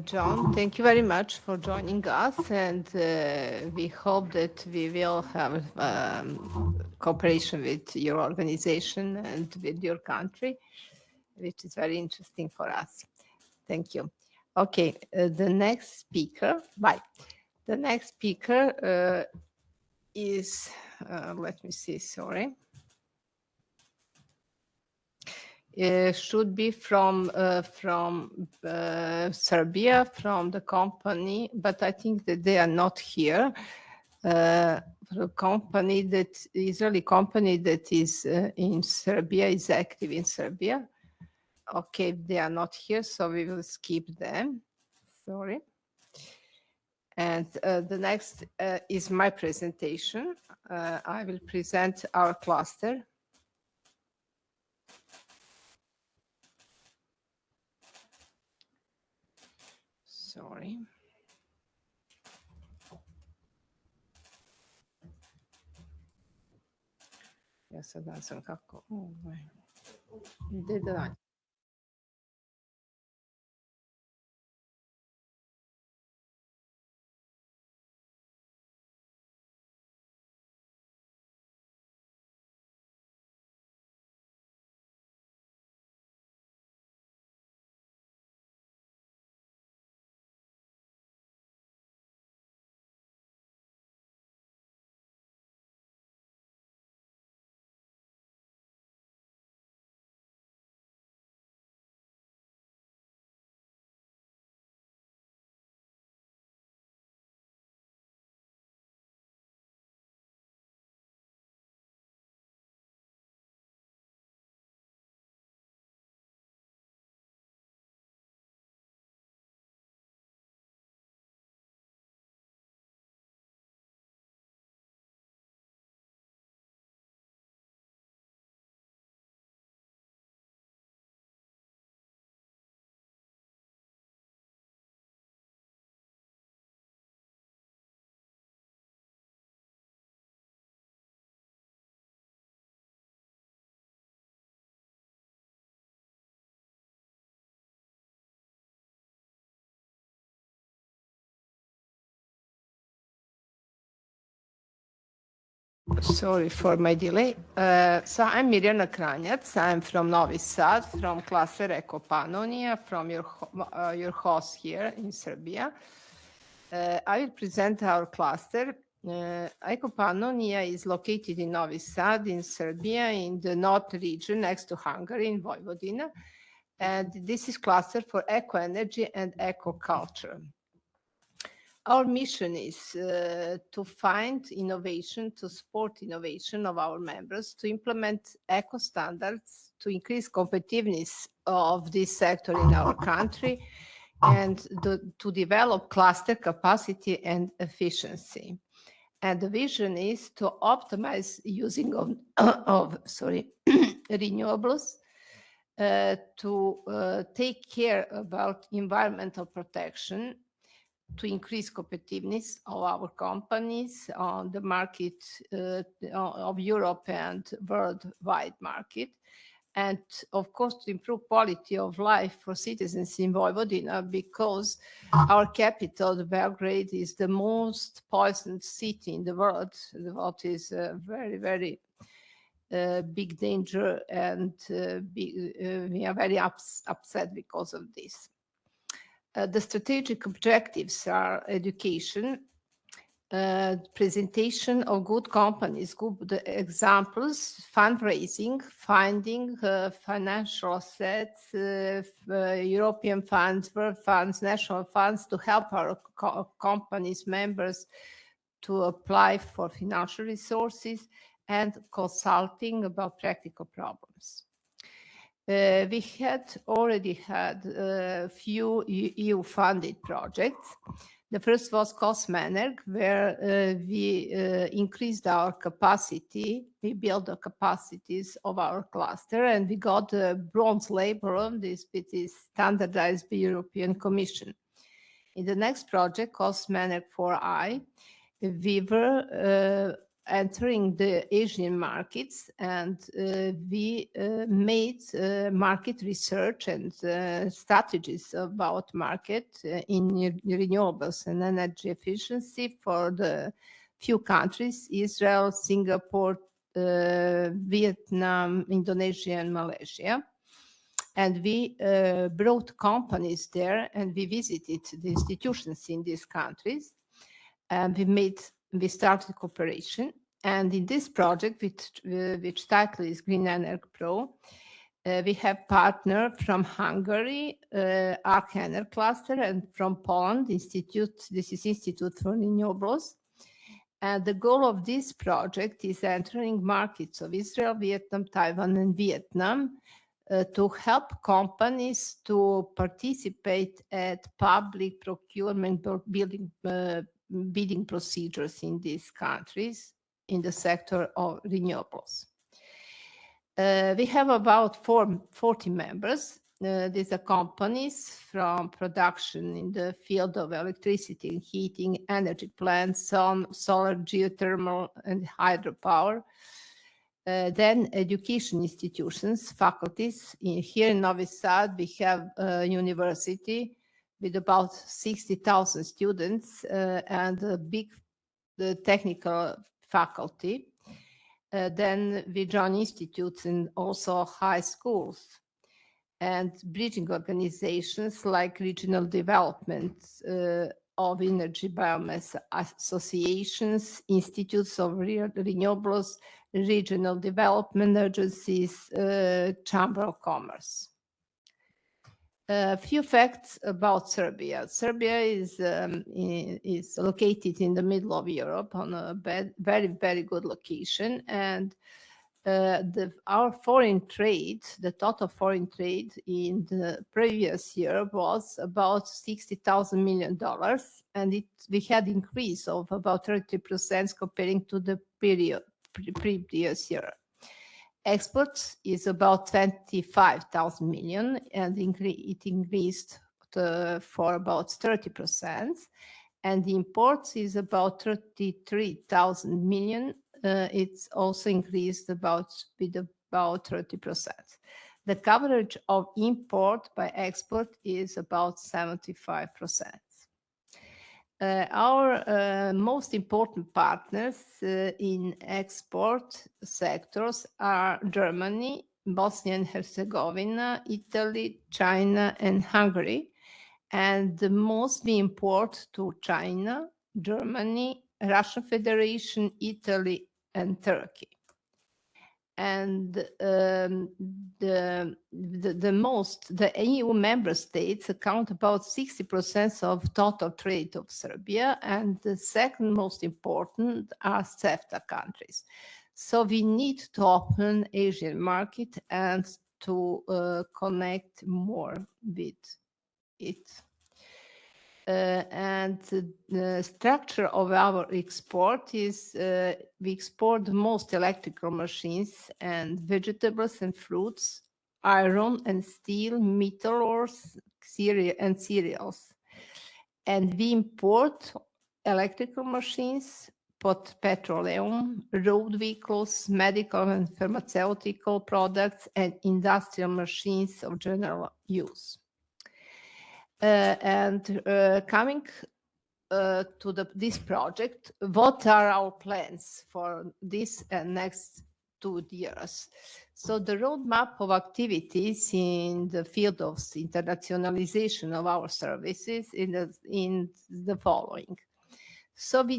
John, thank you very much for joining us, and we hope that we will have cooperation with your organization and with your country, which is very interesting for us. Thank you. Okay, the next speaker, The next speaker is, let me see, sorry. Should be from Serbia, from the company, but I think that they are not here. The company that Israeli company that is in Serbia is active in Serbia. Okay, they are not here, so we will skip them. Sorry. And the next is my presentation. I will present our cluster. Sorry. Ja sad ne znam kako. Ide dalje. Sorry for my delay. So I'm Mirjana Kranjac. I'm from Novi Sad, from cluster Ecopanonia, from your host here in Serbia. I will present our cluster. Ecopanonia is located in Novi Sad in Serbia in the north region next to Hungary in Vojvodina. And this is cluster for eco-energy and eco-culture. Our mission is to find innovation, to support innovation of our members, to implement eco standards, to increase competitiveness of this sector in our country, and to develop cluster capacity and efficiency. And the vision is to optimize using of renewables, to take care about environmental protection, to increase competitiveness of our companies on the market of Europe and worldwide market, and of course to improve quality of life for citizens in Vojvodina, because our capital, Belgrade, is the most poisoned city in the world. What is a very, very big danger, and we are very upset because of this. The strategic objectives are education, presentation of good companies, good examples, fundraising, finding financial assets, European funds, world funds, national funds, to help our companies, members to apply for financial resources, and consulting about practical problems. We had already had a few EU-funded projects. The first was Archenerg, where we increased our capacity. We built the capacities of our cluster, and we got a bronze label on this, which is standardized by the European Commission. In the next project, Archenerg 4i, we were entering the Asian markets, and we made market research and strategies about market in renewables and energy efficiency for the few countries: Israel, Singapore, Vietnam, Indonesia, and Malaysia. And we brought companies there, and we visited the institutions in these countries, and we started cooperation. And in this project, which title is Greenerg-pro, we have partner from Hungary, Archenerg cluster, and from Poland, Institute. This is Institute for Renewables. And the goal of this project is entering markets of Israel, Vietnam, Taiwan, and Vietnam, to help companies to participate at public procurement or bidding procedures in these countries in the sector of renewables. We have about 40 members. These are companies from production in the field of electricity and heating, energy plants, solar, geothermal, and hydropower. Then education institutions, faculties. Here in Novi Sad, we have a university with about 60,000 students and a big technical faculty. Then we join institutes and also high schools and bridging organizations like regional development of energy biomass associations, institutes of renewables, regional development agencies, chamber of commerce. A few facts about Serbia. Serbia is located in the middle of Europe on a very, very good location. And our foreign trade, the total foreign trade in the previous year was about $60,000 million. And we had increase of about 30% comparing to the previous year. Exports is about 25,000 million and it increased for about 30%. And the imports is about 33,000 million. It's also increased with about 30%. The coverage of import by export is about 75%. Our most important partners in export sectors are Germany, Bosnia and Herzegovina, Italy, China, and Hungary. And the most we import to China, Germany, Russian Federation, Italy, and Turkey. And the EU member states account about 60% of total trade of Serbia, and the second most important are CEFTA countries. So we need to open Asian market and to connect more with it. And the structure of our export is we export the most electrical machines and vegetables and fruits, iron and steel, metal ores, cereals. And we import electrical machines, petroleum, road vehicles, medical and pharmaceutical products, and industrial machines of general use. Coming to this project, what are our plans for this and next 2 years? So the roadmap of activities in the field of internationalization of our services in the following. So we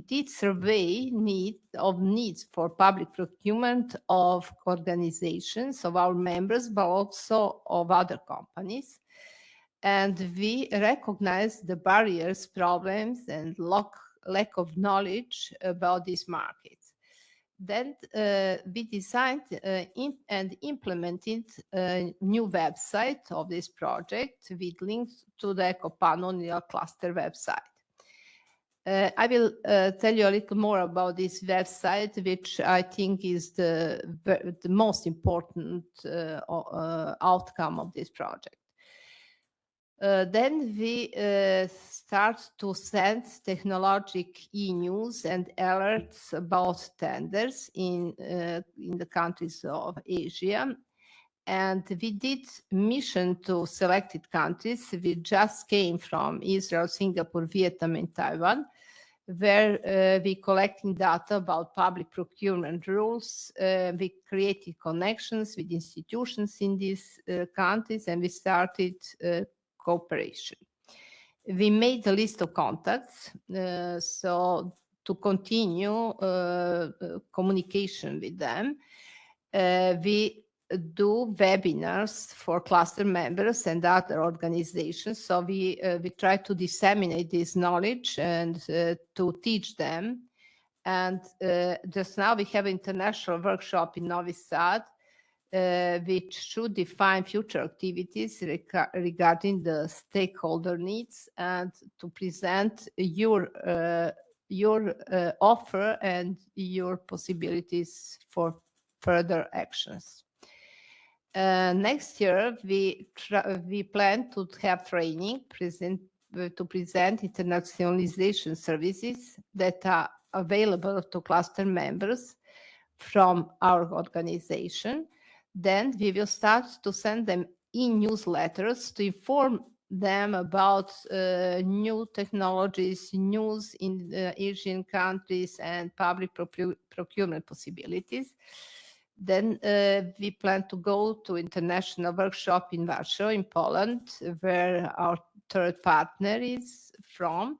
did survey needs for public procurement of organizations of our members, but also of other companies. And we recognize the barriers, problems, and lack of knowledge about this market. Then we designed and implemented a new website of this project with links to the Ecopanonia cluster website. I will tell you a little more about this website, which I think is the most important outcome of this project. Then we start to send technologic e-news and alerts about tenders in the countries of Asia. And we did mission to selected countries. We just came from Israel, Singapore, Vietnam, and Taiwan, where we collecting data about public procurement rules. We created connections with institutions in these countries, and we started cooperation. We made a list of contacts, so to continue communication with them. We do webinars for cluster members and other organizations. So we try to disseminate this knowledge and to teach them. And just now we have an international workshop in Novi Sad, which should define future activities regarding the stakeholder needs and to present your offer and your possibilities for further actions. Next year, we plan to have training to present internationalization services that are available to cluster members from our organization. Then we will start to send them e-newsletters to inform them about new technologies, news in Asian countries, and public procurement possibilities. Then we plan to go to international workshop in Warsaw, in Poland, where our third partner is from.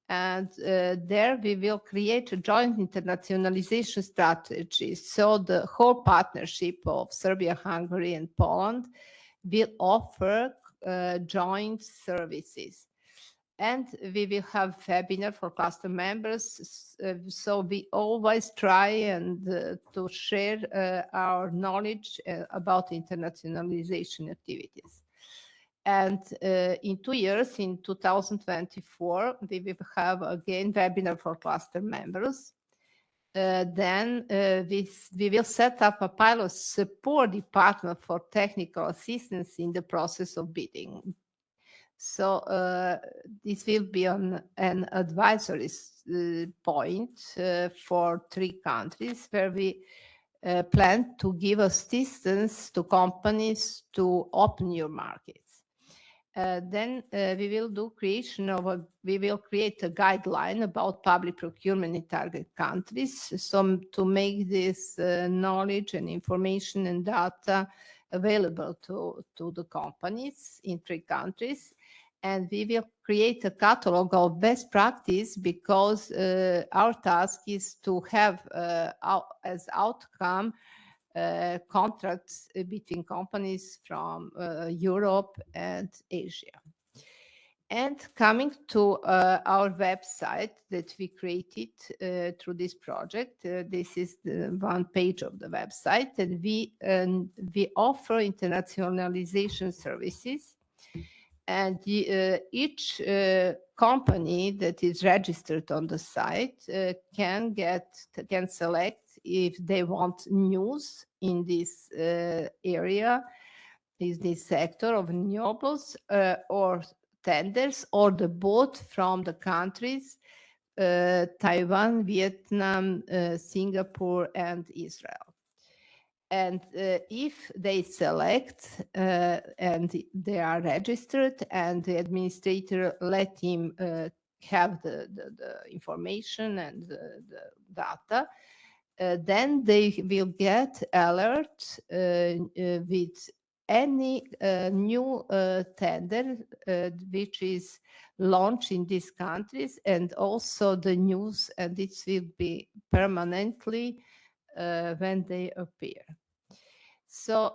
And there we will create a joint internationalization strategy. So the whole partnership of Serbia, Hungary, and Poland will offer joint services. And we will have webinar for cluster members. So we always try and to share our knowledge about internationalization activities. And in 2 years, in 2024, we will have again webinar for cluster members. Then we will set up a pilot support department for technical assistance in the process of bidding. So this will be on an advisory point for 3 countries where we plan to give assistance to companies to open new markets. Then we will create a guideline about public procurement in target countries. So to make this knowledge and information and data available to the companies in 3 countries. And we will create a catalog of best practice because our task is to have as outcome contracts between companies from Europe and Asia. And coming to our website that we created through this project, this is the one page of the website, and we offer internationalization services. And each company that is registered on the site can select if they want news in this area, is this sector of renewables, or tenders, or the both from the countries Taiwan, Vietnam, Singapore, and Israel. And if they select and they are registered and the administrator let him have the information and the data, then they will get alert with any new tender which is launched in these countries, and also the news, and it will be permanently when they appear. So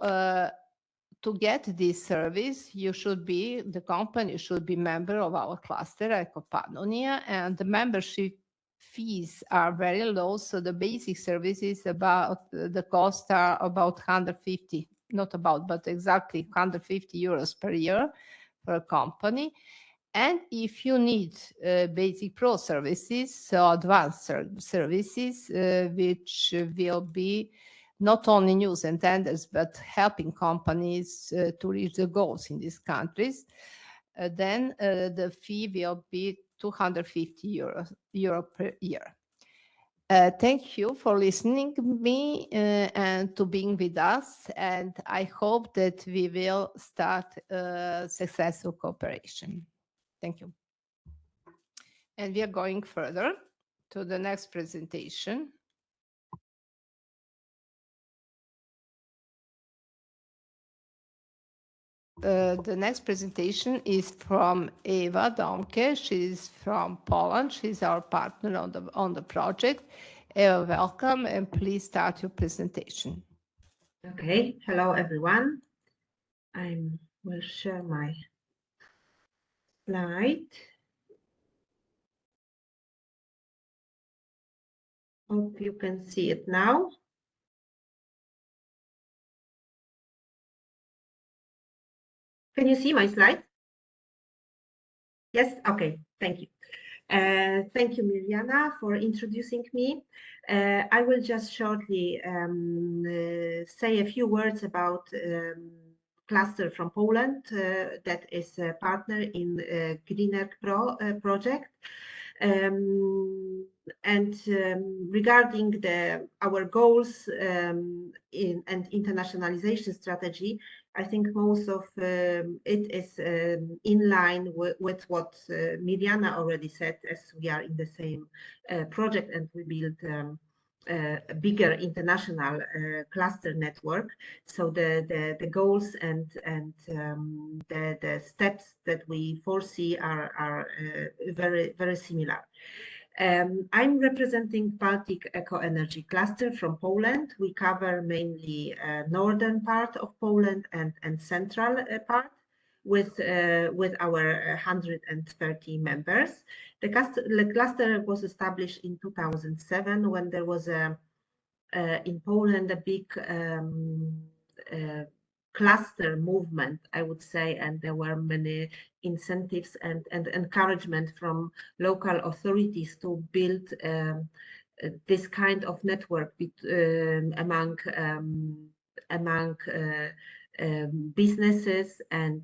to get this service, the company should be member of our cluster, Ecopanonia, and the membership fees are very low. So the basic services the cost are about 150, not about, but exactly 150 euros per year for a company. And if you need basic pro services, so advanced services, which will be not only news and tenders, but helping companies to reach the goals in these countries, then the fee will be 250 euro per year. Thank you for listening to me and to being with us. And I hope that we will start successful cooperation. Thank you. And we are going further to the next presentation. The next presentation is from Ewa Domke. She's from Poland. She's our partner on the project. Ewa, welcome, and please start your presentation. Okay, hello everyone. I will share my slide. Hope you can see it now. Can you see my slide? Yes, okay, thank you. Thank you, Mirjana, for introducing me. I will just shortly say a few words about cluster from Poland that is a partner in Greenerg-pro project. Regarding our goals and internationalization strategy, I think most of it is in line with what Mirjana already said, as we are in the same project and we build a bigger international cluster network. So the goals and the steps that we foresee are very similar. I'm representing Baltic Eco-Energy Cluster from Poland. We cover mainly northern part of Poland and central part with our 130 members. The cluster was established in 2007 when there was in Poland a big cluster movement, I would say, and there were many incentives and encouragement from local authorities to build this kind of network among businesses and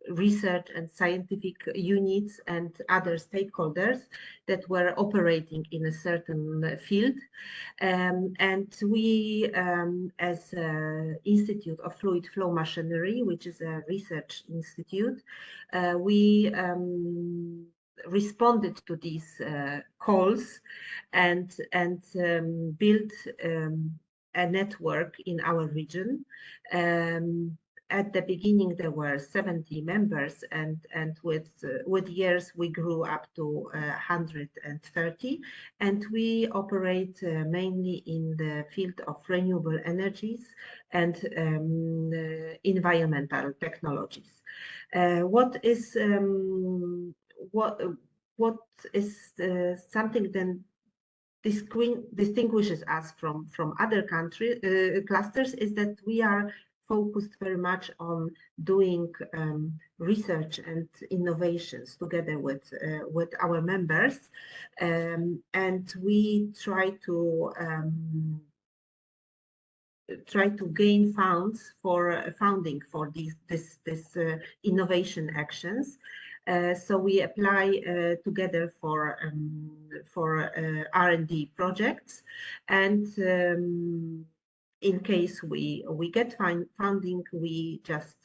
research and scientific units and other stakeholders that were operating in a certain field. And we, as Institute of Fluid Flow Machinery, which is a research institute, we responded to these calls and built a network in our region. At the beginning, there were 70 members, and with years we grew up to 130, and we operate mainly in the field of renewable energies and environmental technologies. What is something then distinguishes us from other clusters is that we are focused very much on doing research and innovations together with our members, and we try to gain funds for funding for this innovation actions. So we apply together for R&D projects, and in case we get funding, we just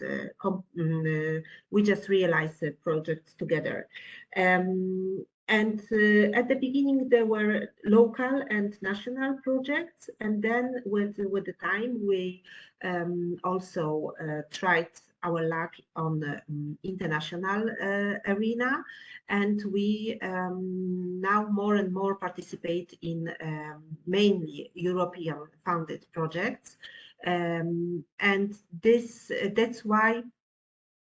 realize the projects together. And at the beginning, there were local and national projects, and then with the time, we also tried our luck on the international arena, and we now more and more participate in mainly European funded projects, and that's why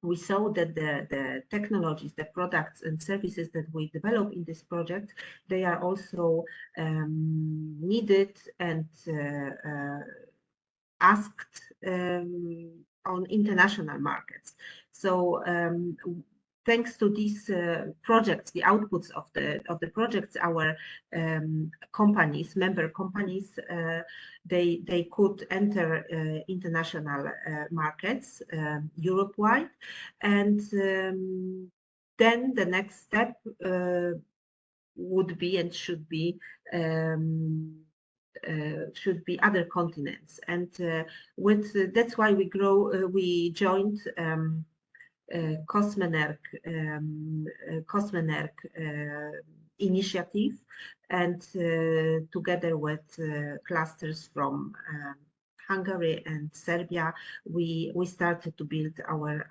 we saw that the technologies, the products and services that we develop in this project, they are also needed and asked on international markets. So thanks to these projects, the outputs of the projects, our companies, member companies, they could enter international markets Europe-wide, and then the next step would be and should be other continents, and that's why we joined Cosmenerg initiative, and together with clusters from Hungary and Serbia, we started to build our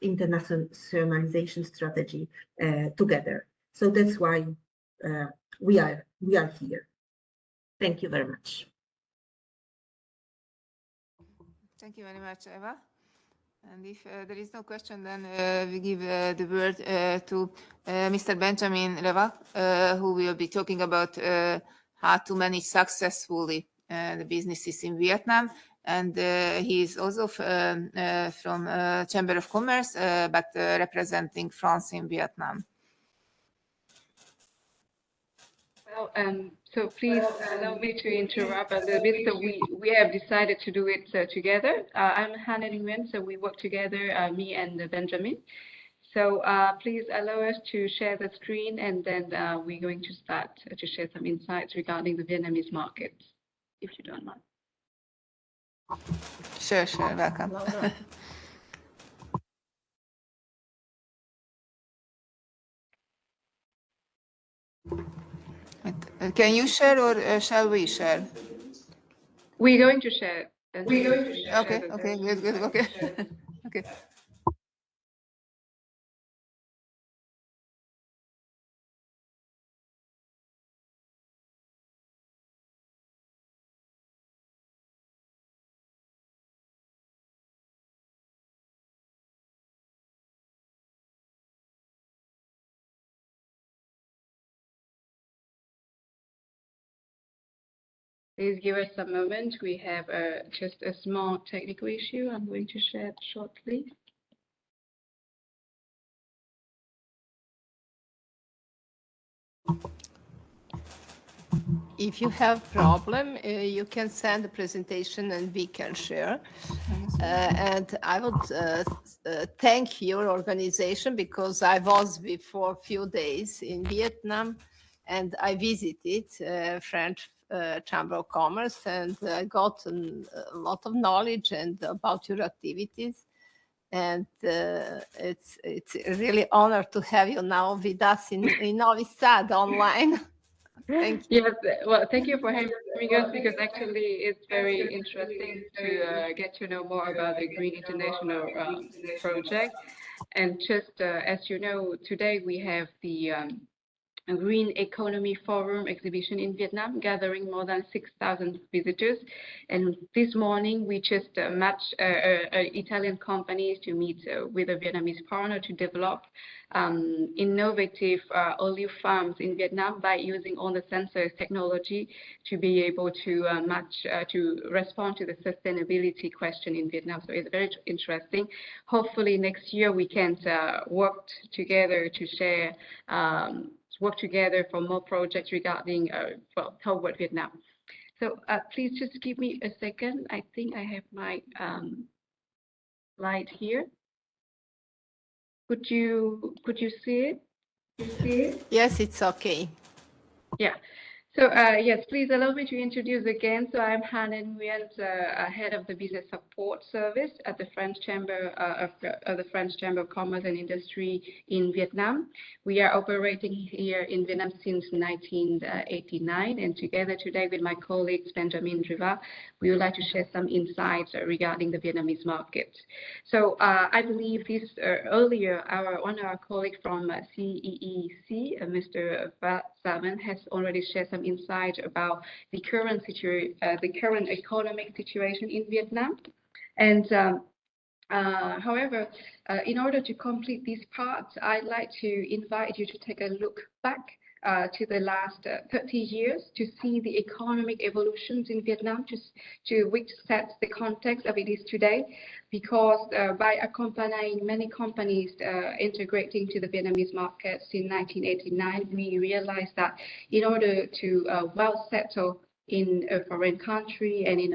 internationalization strategy together. So that's why we are here. Thank you very much. Thank you very much, Ewa. And if there is no question, then we give the word to Mr. Benjamin Revah, who will be talking about how to manage successfully the businesses in Vietnam. And he is also from Chamber of Commerce, but representing France in Vietnam. Well, so please allow me to interrupt a little bit. So we have decided to do it together. I'm Hanh and Nguyen, so we work together, me and Benjamin. So please allow us to share the screen, and then we're going to start to share some insights regarding the Vietnamese market, if you don't mind. Sure, welcome. Can you share, or shall we share? We're going to share. Okay, good, okay. Okay. Please give us a moment. We have just a small technical issue. I'm going to share it shortly. If you have problem, you can send the presentation and we can share. And I would thank your organization, because I was before a few days in Vietnam and I visited French Chamber of Commerce, and I got a lot of knowledge and about your activities. And it's really honor to have you now with us in Novi Sad online. Thank you. Yes, well, thank you for having us, because actually it's very interesting to get to know more about the Green International project. And just as you know, today we have the Green Economy Forum exhibition in Vietnam, gathering more than 6,000 visitors. And this morning, we just matched Italian companies to meet with a Vietnamese partner to develop innovative olive farms in Vietnam by using all the sensor technology to be able to to respond to the sustainability question in Vietnam. So it's very interesting. Hopefully next year we can work together to share work together for more projects regarding toward Vietnam. So please just give me a second. I think I have my slide here. Could you see it? Yes, it's okay. Yeah. So yes, please allow me to introduce again. So I'm Hanh and Nguyen, head of the business support service at the French Chamber of the French Chamber of Commerce and Industry in Vietnam. We are operating here in Vietnam since 1989, and together today with my colleagues Benjamin Revah, we would like to share some insights regarding the Vietnamese market. So I believe this earlier, one of our colleagues from CEEC, Mr. Vlad Savin, has already shared some insight about the current economic situation in Vietnam. And however, in order to complete this part, I'd like to invite you to take a look back to the last 30 years to see the economic evolutions in Vietnam, to which sets the context of it is today. Because by accompanying many companies integrating to the Vietnamese market since 1989, we realized that in order to well settle in a foreign country and in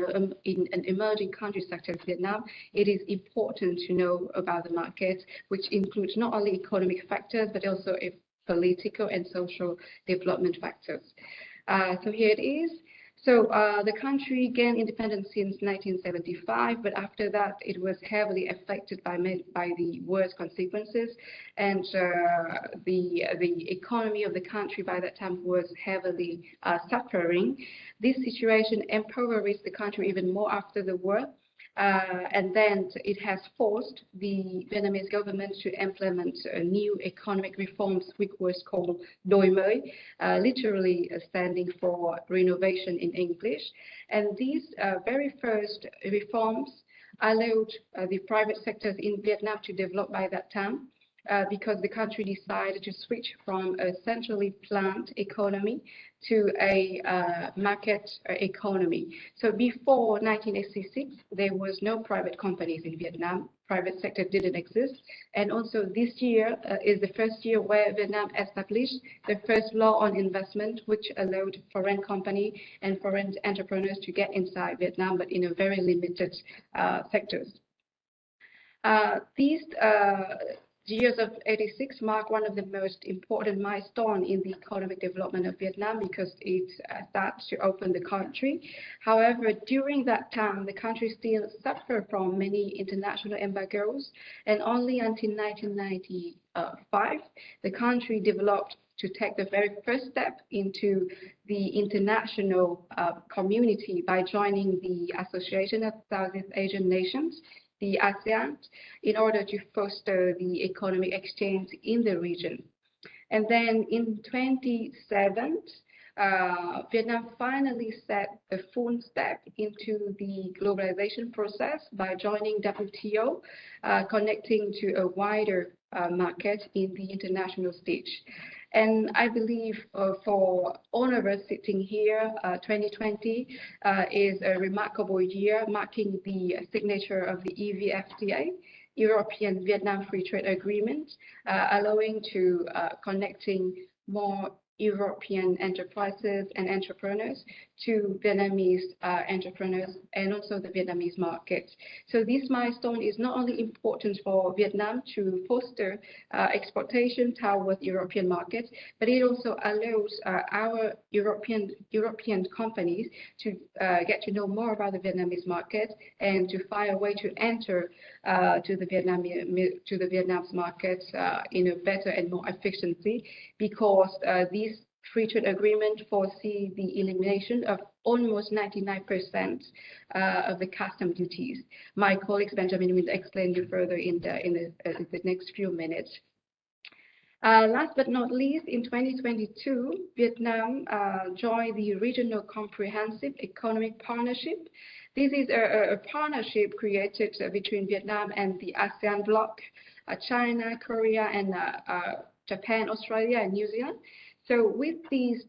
an emerging country such as Vietnam, it is important to know about the market, which includes not only economic factors, but also political and social development factors. So here it is. So the country gained independence since 1975, but after that it was heavily affected by the war's consequences, and the economy of the country by that time was heavily suffering. This situation impoverished the country even more after the war. And then it has forced the Vietnamese government to implement new economic reforms, which was called Đổi mới, literally standing for renovation in English. And these very first reforms allowed the private sectors in Vietnam to develop by that time. Because the country decided to switch from a centrally planned economy to a market economy. So before 1986, there was no private companies in Vietnam. Private sector didn't exist. And also this year is the first year where Vietnam established the first law on investment, which allowed foreign company and foreign entrepreneurs to get inside Vietnam, but in a very limited sectors. The years of 86 mark one of the most important milestones in the economic development of Vietnam because it starts to open the country. However, during that time, the country still suffered from many international embargoes, and only until 1995, the country developed to take the very first step into the international community by joining the Association of Southeast Asian Nations, the ASEAN, in order to foster the economic exchange in the region. And then in 2007, Vietnam finally set the full step into the globalization process by joining WTO, connecting to a wider market in the international stage. And I believe for all of us sitting here, 2020 is a remarkable year, marking the signature of the EVFTA, European Vietnam Free Trade Agreement, allowing to connecting more European enterprises and entrepreneurs to Vietnamese entrepreneurs and also the Vietnamese market. So this milestone is not only important for Vietnam to foster exportation towards European markets, but it also allows our European companies to get to know more about the Vietnamese market and to find a way to enter to the Vietnam's market in a better and more efficiency, because these free trade agreement foresee the elimination of almost 99% of the custom duties. My colleague Benjamin will explain you further in the next few minutes. Last but not least, in 2022, Vietnam joined the Regional Comprehensive Economic Partnership. This is a partnership created between Vietnam and the ASEAN bloc, China, Korea, and Japan, Australia, and New Zealand. So with these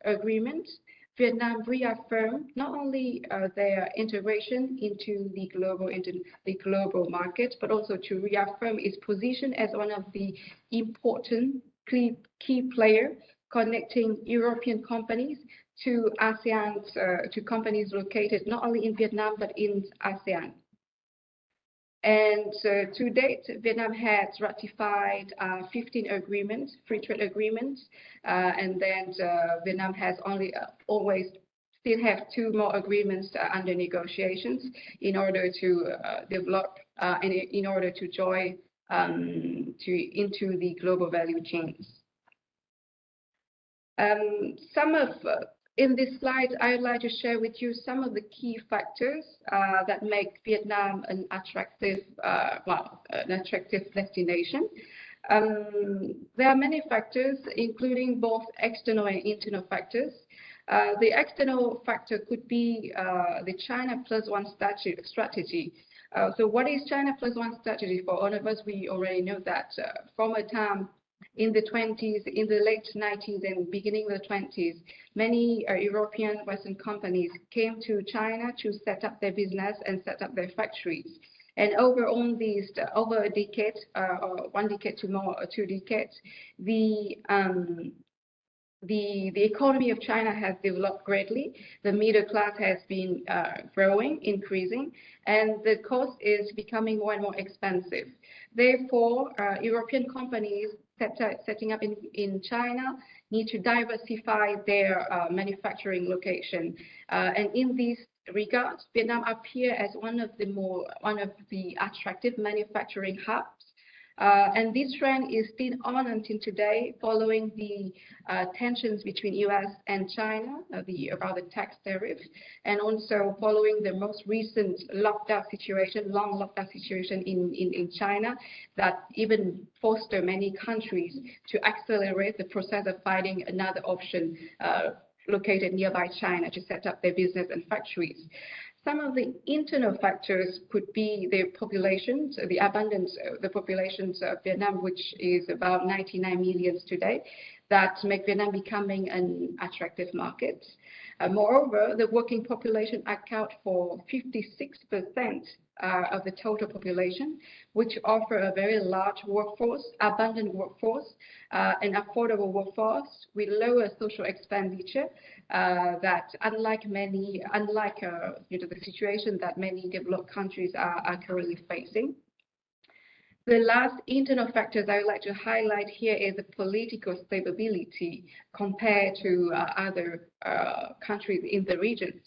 agreements, Vietnam reaffirmed not only their integration into the global market, but also to reaffirm its position as one of the important key player connecting European companies to ASEAN's to companies located not only in Vietnam but in ASEAN. And to date, Vietnam has ratified 15 agreements, free trade agreements, and then Vietnam has always still have 2 more agreements under negotiations in order to develop and in order to join into the global value chains. In this slide, I would like to share with you some of the key factors that make Vietnam an attractive destination. There are many factors, including both external and internal factors. The external factor could be the China Plus One strategy. So what is China Plus One strategy? For all of us, we already know that from a time in the 20s, in the late 90s and beginning of the 20s, many European Western companies came to China to set up their business and set up their factories. And over a decade, or 1 decade to more, or 2 decades, the economy of China has developed greatly. The middle class has been growing, increasing, and the cost is becoming more and more expensive. Therefore, European companies setting up in China need to diversify their manufacturing location. And in this regard, Vietnam appears as one of the attractive manufacturing hubs. And this trend is still on until today, following the tensions between US and China about the tax tariffs, and also following the most recent long lockdown situation in China that even foster many countries to accelerate the process of finding another option located nearby China to set up their business and factories. Some of the internal factors could be the populations, the abundance of the populations of Vietnam, which is about 99 million today, that make Vietnam becoming an attractive market. Moreover, the working population account for 56% of the total population, which offer a very large workforce, abundant workforce, an affordable workforce with lower social expenditure. That unlike the situation that many developed countries are currently facing. The last internal factors I would like to highlight here is the political stability compared to other countries in the regions.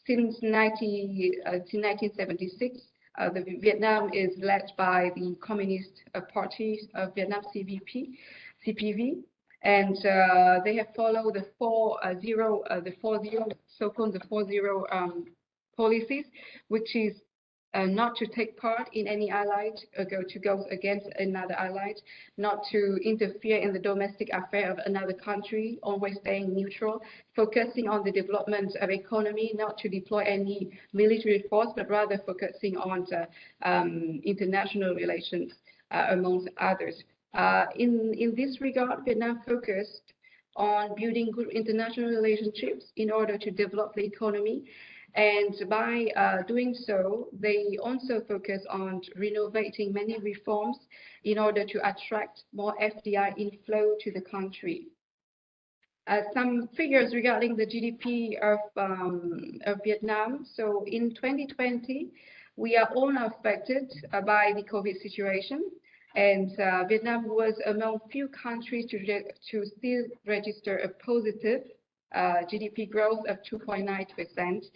Since 1976, Vietnam is led by the Communist Party of Vietnam, CPV, and they have followed the 4-0 policies, which is not to take part in any allied, to go against another allied, not to interfere in the domestic affair of another country, always staying neutral, focusing on the development of economy, not to deploy any military force, but rather focusing on international relations, amongst others. In this regard, Vietnam focused on building good international relationships in order to develop the economy. And by doing so, they also focus on renovating many reforms in order to attract more FDI inflow to the country. Some figures regarding the GDP of Vietnam. So in 2020, we are all affected by the COVID situation. And Vietnam was among few countries to still register a positive GDP growth of 2.9%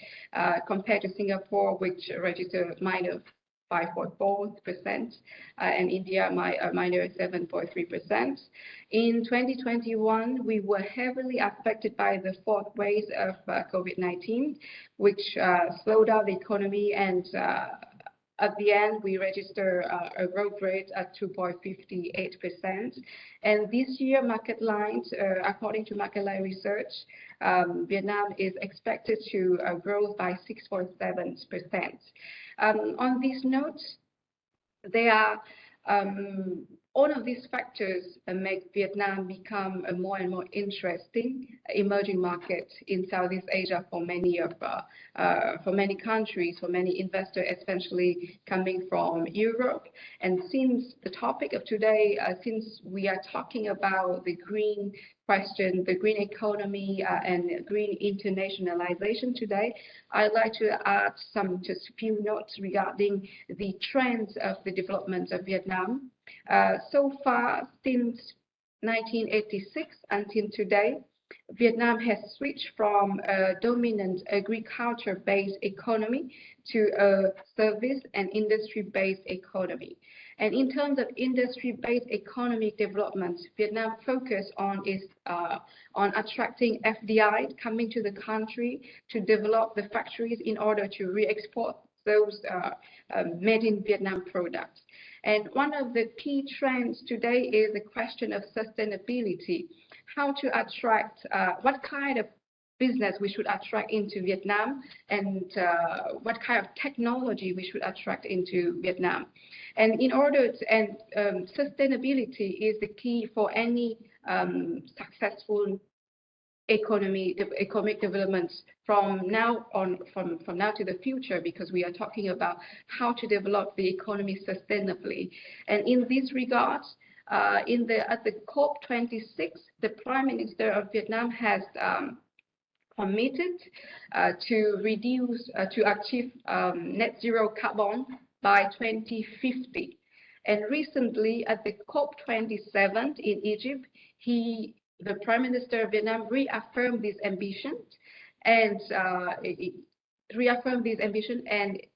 compared to Singapore, which registered minus 5.4%, and India minus 7.3%. In 2021, we were heavily affected by the fourth wave of COVID-19, which slowed down the economy, and at the end, we register a growth rate at 2.58%. And this year, market lines, according to market line research, Vietnam is expected to grow by 6.7%. On these notes, there are all of these factors make Vietnam become a more and more interesting emerging market in Southeast Asia for many countries, for many investors, especially coming from Europe. And since the topic of today, since we are talking about the green question, the green economy and green internationalization today, I'd like to add just a few notes regarding the trends of the development of Vietnam. So far, since 1986 until today, Vietnam has switched from a dominant agriculture-based economy to a service and industry-based economy. And in terms of industry-based economic development, Vietnam focus on attracting FDI coming to the country to develop the factories in order to re-export those made in Vietnam products. And one of the key trends today is the question of sustainability. How to attract, what kind of business we should attract into Vietnam, and what kind of technology we should attract into Vietnam. And in order to, sustainability is the key for any successful economic developments from now to the future, because we are talking about how to develop the economy sustainably. And in this regard, at the COP26, the Prime Minister of Vietnam has committed to achieve net zero carbon by 2050. And recently at the COP27 in Egypt, the Prime Minister of Vietnam reaffirmed this ambition and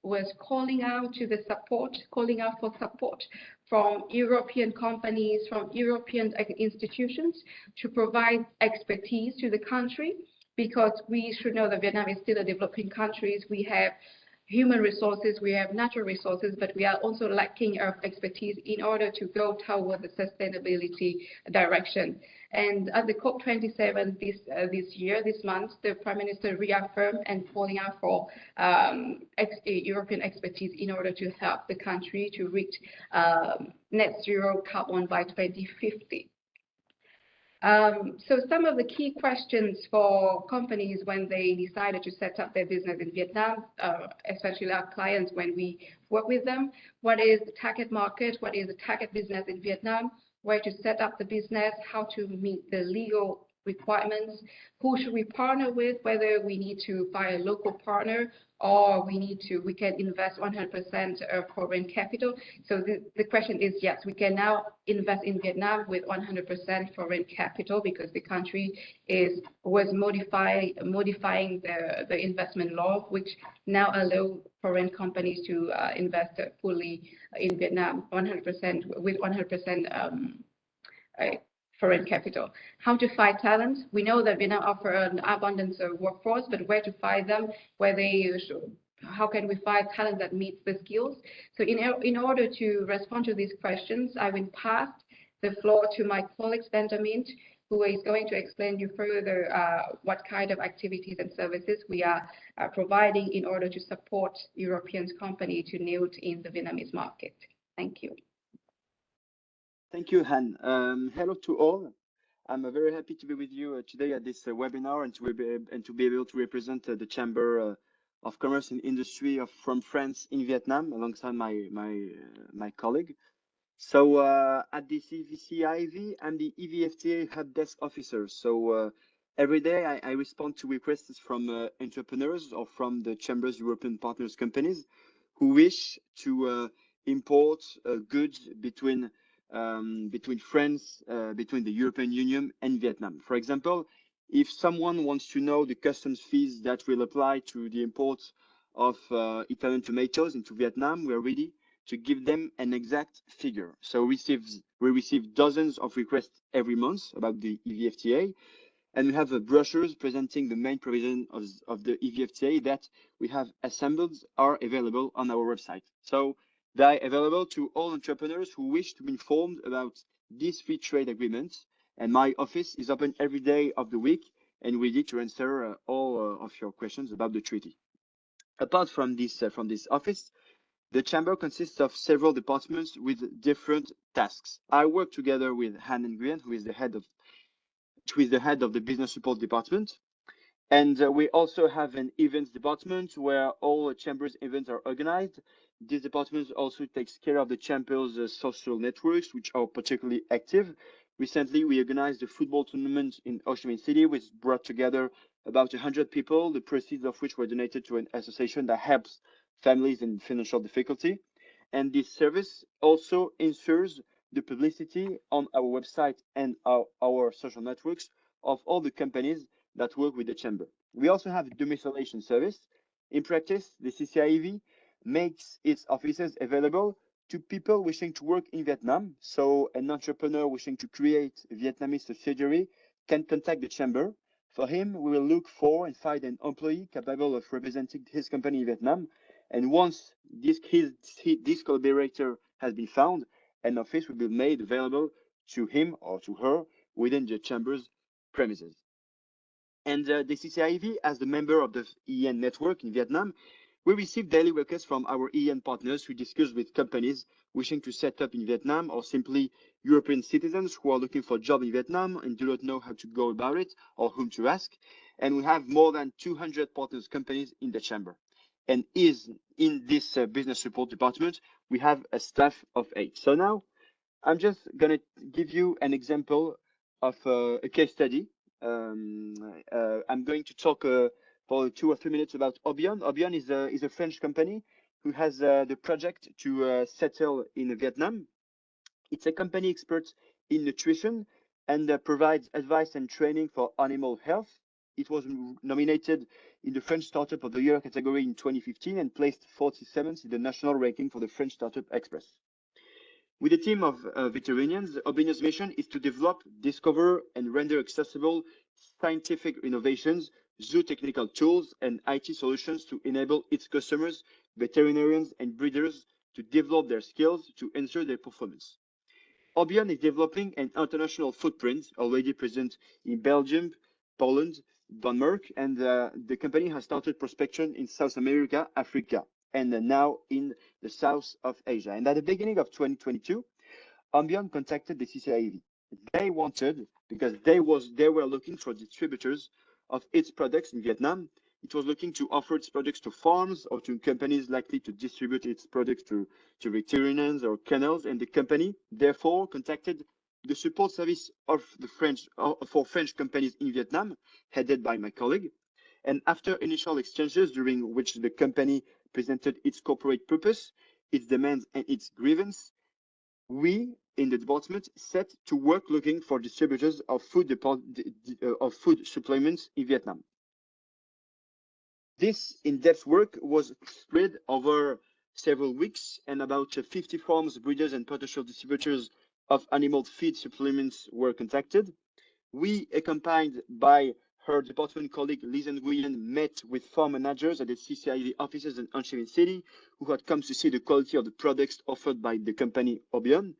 was calling out for support from European companies, from European institutions to provide expertise to the country, because we should know that Vietnam is still a developing country. We have human resources, we have natural resources, but we are also lacking of expertise in order to go toward the sustainability direction. And at the COP27 this month, the Prime Minister reaffirmed and calling out for European expertise in order to help the country to reach net zero carbon by 2050. So some of the key questions for companies when they decided to set up their business in Vietnam, especially our clients when we work with them: what is the target market? What is the target business in Vietnam? Where to set up the business? How to meet the legal requirements, who should we partner with, whether we need to find a local partner or we can invest 100% of foreign capital. So the question is, yes, we can now invest in Vietnam with 100% foreign capital because the country was modifying the investment law, which now allow foreign companies to invest fully in Vietnam 100% with 100% foreign capital. How to find talent? We know that Vietnam offers an abundance of workforce, but where to find them? How can we find talent that meets the skills? So in order to respond to these questions, I will pass the floor to my colleague Benjamin, who is going to explain you further what kind of activities and services we are providing in order to support European companies to new in the Vietnamese market. Thank you. Thank you, Han. Hello to all. I'm very happy to be with you today at this webinar and to be able to represent the Chamber of Commerce and Industry from France in Vietnam alongside my colleague. So at the CIV, I'm the EVFTA Helpdesk officer. So every day I respond to requests from entrepreneurs or from the Chamber's European partners companies who wish to import goods between France, between the European Union and Vietnam. For example, if someone wants to know the customs fees that will apply to the import of Italian tomatoes into Vietnam, we're ready to give them an exact figure. So we receive dozens of requests every month about the EVFTA, and we have brochures presenting the main provision of the EVFTA that we have assembled are available on our website. So they are available to all entrepreneurs who wish to be informed about these free trade agreements, and my office is open every day of the week and ready to answer all of your questions about the treaty. Apart from this office, the Chamber consists of several departments with different tasks. I work together with Hanh and Nguyen, who is the head of the business support department. And we also have an events department where all Chamber's events are organized. This department also takes care of the Chamber's social networks, which are particularly active. Recently, we organized a football tournament in Ho Chi Minh City, which brought together about 100 people, the proceeds of which were donated to an association that helps families in financial difficulty. And this service also ensures the publicity on our website and our social networks of all the companies that work with the Chamber. We also have a domiciliation service. In practice, the CCIV makes its offices available to people wishing to work in Vietnam. So an entrepreneur wishing to create a Vietnamese subsidiary can contact the Chamber. For him, we will look for and find an employee capable of representing his company in Vietnam. And once this collaborator has been found, an office will be made available to him or to her within the Chamber's premises. And the CCIV, as the member of the EN network in Vietnam, we receive daily requests from our EN partners who discuss with companies wishing to set up in Vietnam or simply European citizens who are looking for a job in Vietnam and do not know how to go about it or whom to ask. And we have more than 200 partners companies in the Chamber. And in this business support department, we have a staff of 8. So now I'm just going to give you an example of a case study. I'm going to talk for 2 or 3 minutes about Obion. Obion is a French company who has the project to settle in Vietnam. It's a company expert in nutrition and provides advice and training for animal health. It was nominated in the French Startup of the Year category in 2015 and placed 47th in the national ranking for the French Startup Express. With a team of veterinarians, Obinion's mission is to develop, discover, and render accessible scientific innovations, zootechnical tools, and IT solutions to enable its customers, veterinarians, and breeders to develop their skills to ensure their performance. Obion is developing an international footprint already present in Belgium, Poland, Denmark, and the company has started prospection in South America, Africa, and now in the south of Asia. And at the beginning of 2022, Obion contacted the CCIV. They wanted, because they were looking for distributors of its products in Vietnam. It was looking to offer its products to farms or to companies likely to distribute its products to veterinarians or kennels, and the company therefore contacted the support service of the for French companies in Vietnam, headed by my colleague. And after initial exchanges during which the company presented its corporate purpose, its demands, and its grievance, we in the department set to work looking for distributors of food supplements in Vietnam. This in-depth work was spread over several weeks, and about 50 farms, breeders, and potential distributors of animal feed supplements were contacted. We, accompanied by her department colleague Liz and Nguyen, met with farm managers at the CCIV offices in Ho Chi Minh City who had come to see the quality of the products offered by the company Obion.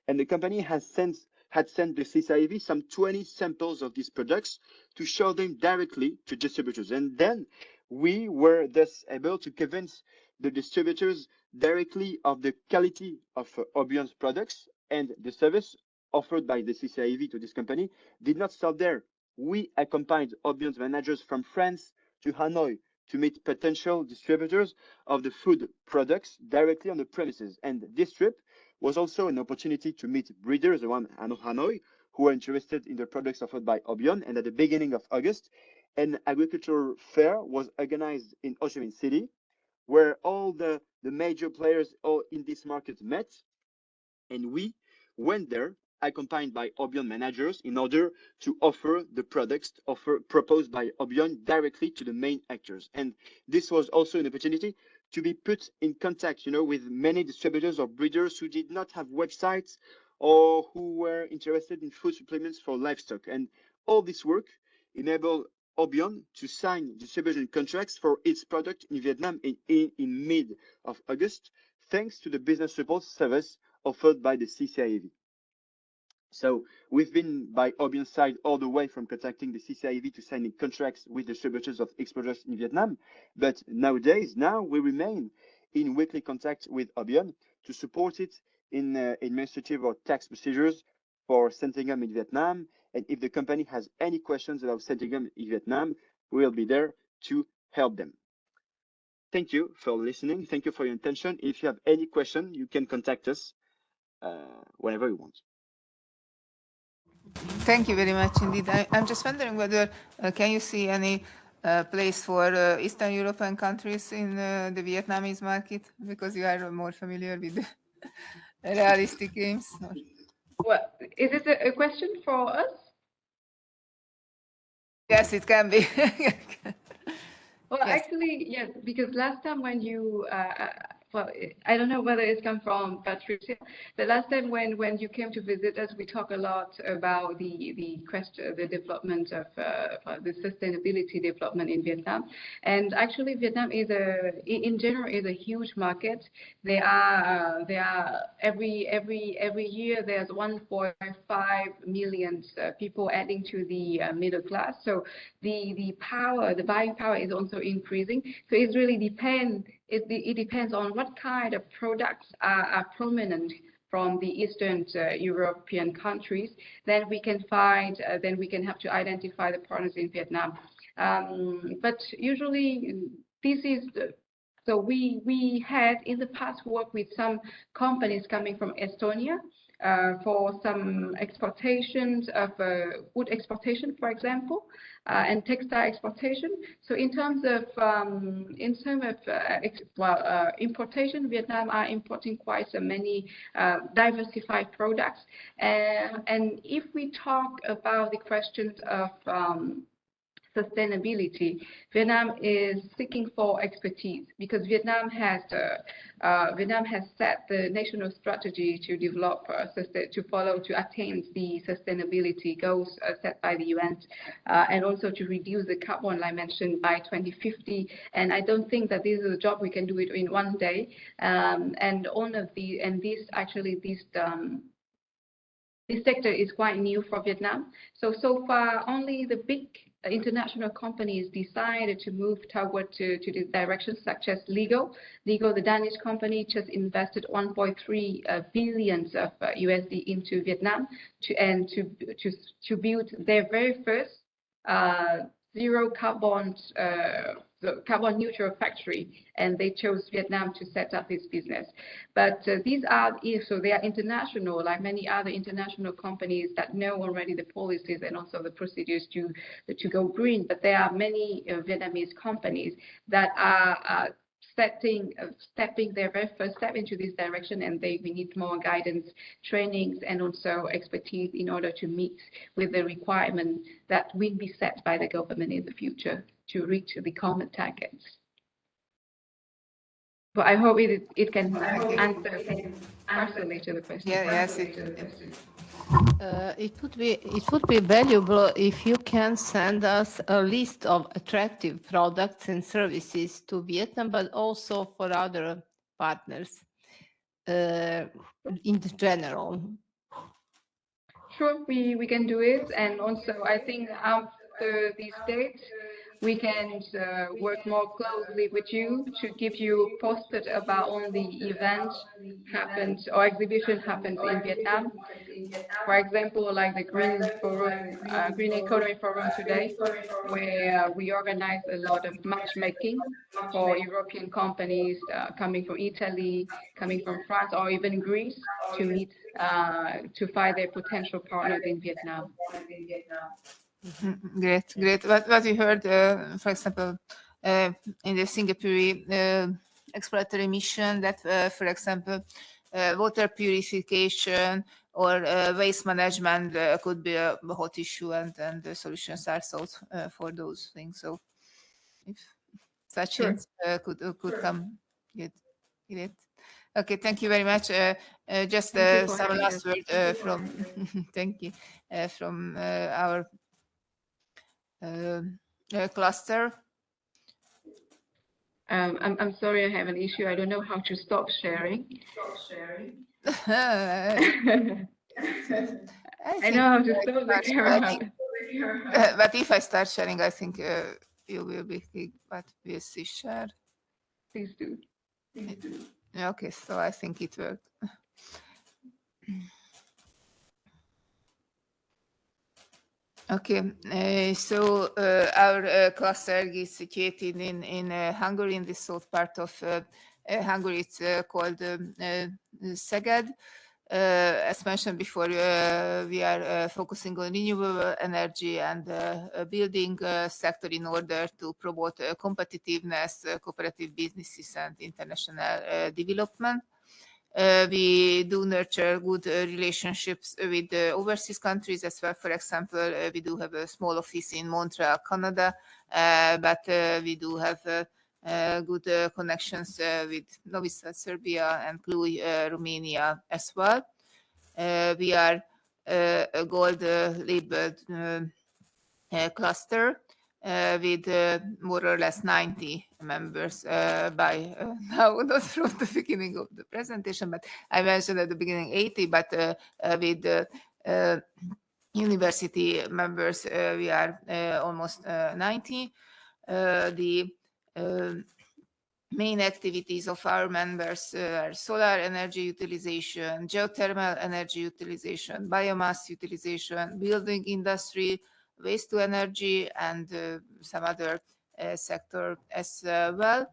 And the company had sent the CCIV some 20 samples of these products to show them directly to distributors. And then we were thus able to convince the distributors directly of the quality of Obion's products, and the service offered by the CCIV to this company did not stop there. We accompanied Obion's managers from France to Hanoi to meet potential distributors of the food products directly on the premises. And this trip was also an opportunity to meet breeders around Hanoi who were interested in the products offered by Obion. And at the beginning of August, an agricultural fair was organized in Ho Chi Minh City, where all the major players in this market met. And we went there accompanied by Obion managers in order to offer the products proposed by Obion directly to the main actors. And this was also an opportunity to be put in contact, with many distributors or breeders who did not have websites or who were interested in food supplements for livestock. And all this work enabled Obion to sign distribution contracts for its product in Vietnam in mid of August, thanks to the business support service offered by the CCIV. So we've been by Obion's side all the way from contacting the CCIV to signing contracts with distributors of exporters in Vietnam. But now we remain in weekly contact with Obion to support it in administrative or tax procedures for Centegum in Vietnam. And if the company has any questions about Centegum in Vietnam, we'll be there to help them. Thank you for listening. Thank you for your attention. If you have any question, you can contact us whenever you want. Thank you very much indeed. I'm just wondering whether, can you see any place for Eastern European countries in the Vietnamese market? Because you are more familiar with the realistic games. Well, is it a question for us? Yes, it can be. Well, Yes. actually, yes, because last time when you, well, I don't know whether it's come from Patricia, but last time when you came to visit us, we talked a lot about the development of the sustainability development in Vietnam. And actually, Vietnam is in general is a huge market. There are every year there's 1.5 million people adding to the middle class. So the buying power is also increasing. So it really depends. It depends on what kind of products are prominent from the Eastern European countries. Then we can have to identify the partners in Vietnam. But usually this is so we had in the past worked with some companies coming from Estonia for some exportations of wood exportation, for example, and textile exportation. So in terms of importation, Vietnam are importing quite many diversified products. And if we talk about the questions of sustainability, Vietnam is seeking for expertise because Vietnam has set the national strategy to develop, to attain the sustainability goals set by the UN, and also to reduce the carbon, like I mentioned, by 2050. And I don't think that this is a job we can do it in one day. This sector is quite new for Vietnam. So far, only the big international companies decided to move toward to this direction, such as Lego. Lego, the Danish company, just invested 1.3 billion of USD into Vietnam to build their very first zero carbon carbon neutral factory, and they chose Vietnam to set up this business. But these are, so they are international, like many other international companies that know already the policies and also the procedures to go green. But there are many Vietnamese companies that are stepping their very first step into this direction, and we need more guidance, trainings, and also expertise in order to meet with the requirement that will be set by the government in the future to reach the common targets. But I hope it can answer partially to the question. Yes, it would be valuable if you can send us a list of attractive products and services to Vietnam, but also for other partners in general. Sure, we can do it, and also I think after these dates we can work more closely with you to keep you posted about all the events happens or exhibition happens in Vietnam. For example, like the Green Economy Forum today, where we organize a lot of matchmaking for European companies coming from Italy, coming from France, or even Greece to meet to find their potential partners in Vietnam. Great. What we heard, for example, in the Singapore exploratory mission, that, for example, water purification or waste management could be a hot issue, and the solutions are sought for those things. So, if such hints could come, great. Okay, thank you very much. Just some last word from thank you from our cluster. I'm sorry, I have an issue. I don't know how to stop sharing. I know how to stop the camera. But if I start sharing, I think you will be big, but we'll see share. Please do. Okay, so I think it worked. Okay, so our cluster is situated in Hungary, in the south part of Hungary. It's called Szeged. As mentioned before, we are focusing on renewable energy and building sector in order to promote competitiveness, cooperative businesses, and international development. We do nurture good relationships with overseas countries as well. For example, we do have a small office in Montreal, Canada, but we do have good connections with Novi Sad, Serbia, and Cluj, Romania as well. We are a gold labeled cluster with more or less 90 members by now, not from the beginning of the presentation, but I mentioned at the beginning 80, but with university members, we are almost 90. The main activities of our members are solar energy utilization, geothermal energy utilization, biomass utilization, building industry, waste to energy, and some other sector as well.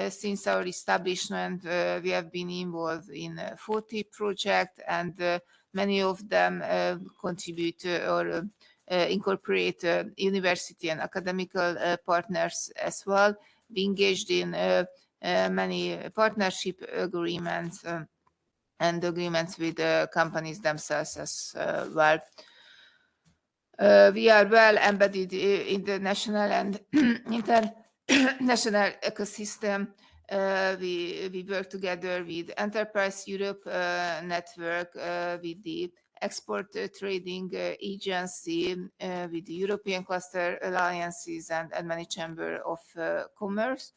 Since our establishment, we have been involved in 40 projects, and many of them contribute or incorporate university and academical partners as well. We engaged in many partnership agreements and agreements with companies themselves as well. We are well embedded in the national and international ecosystem. We work together with Enterprise Europe network, with the Export Trading Agency, with the European Cluster Alliances, and many Chamber of Commerce.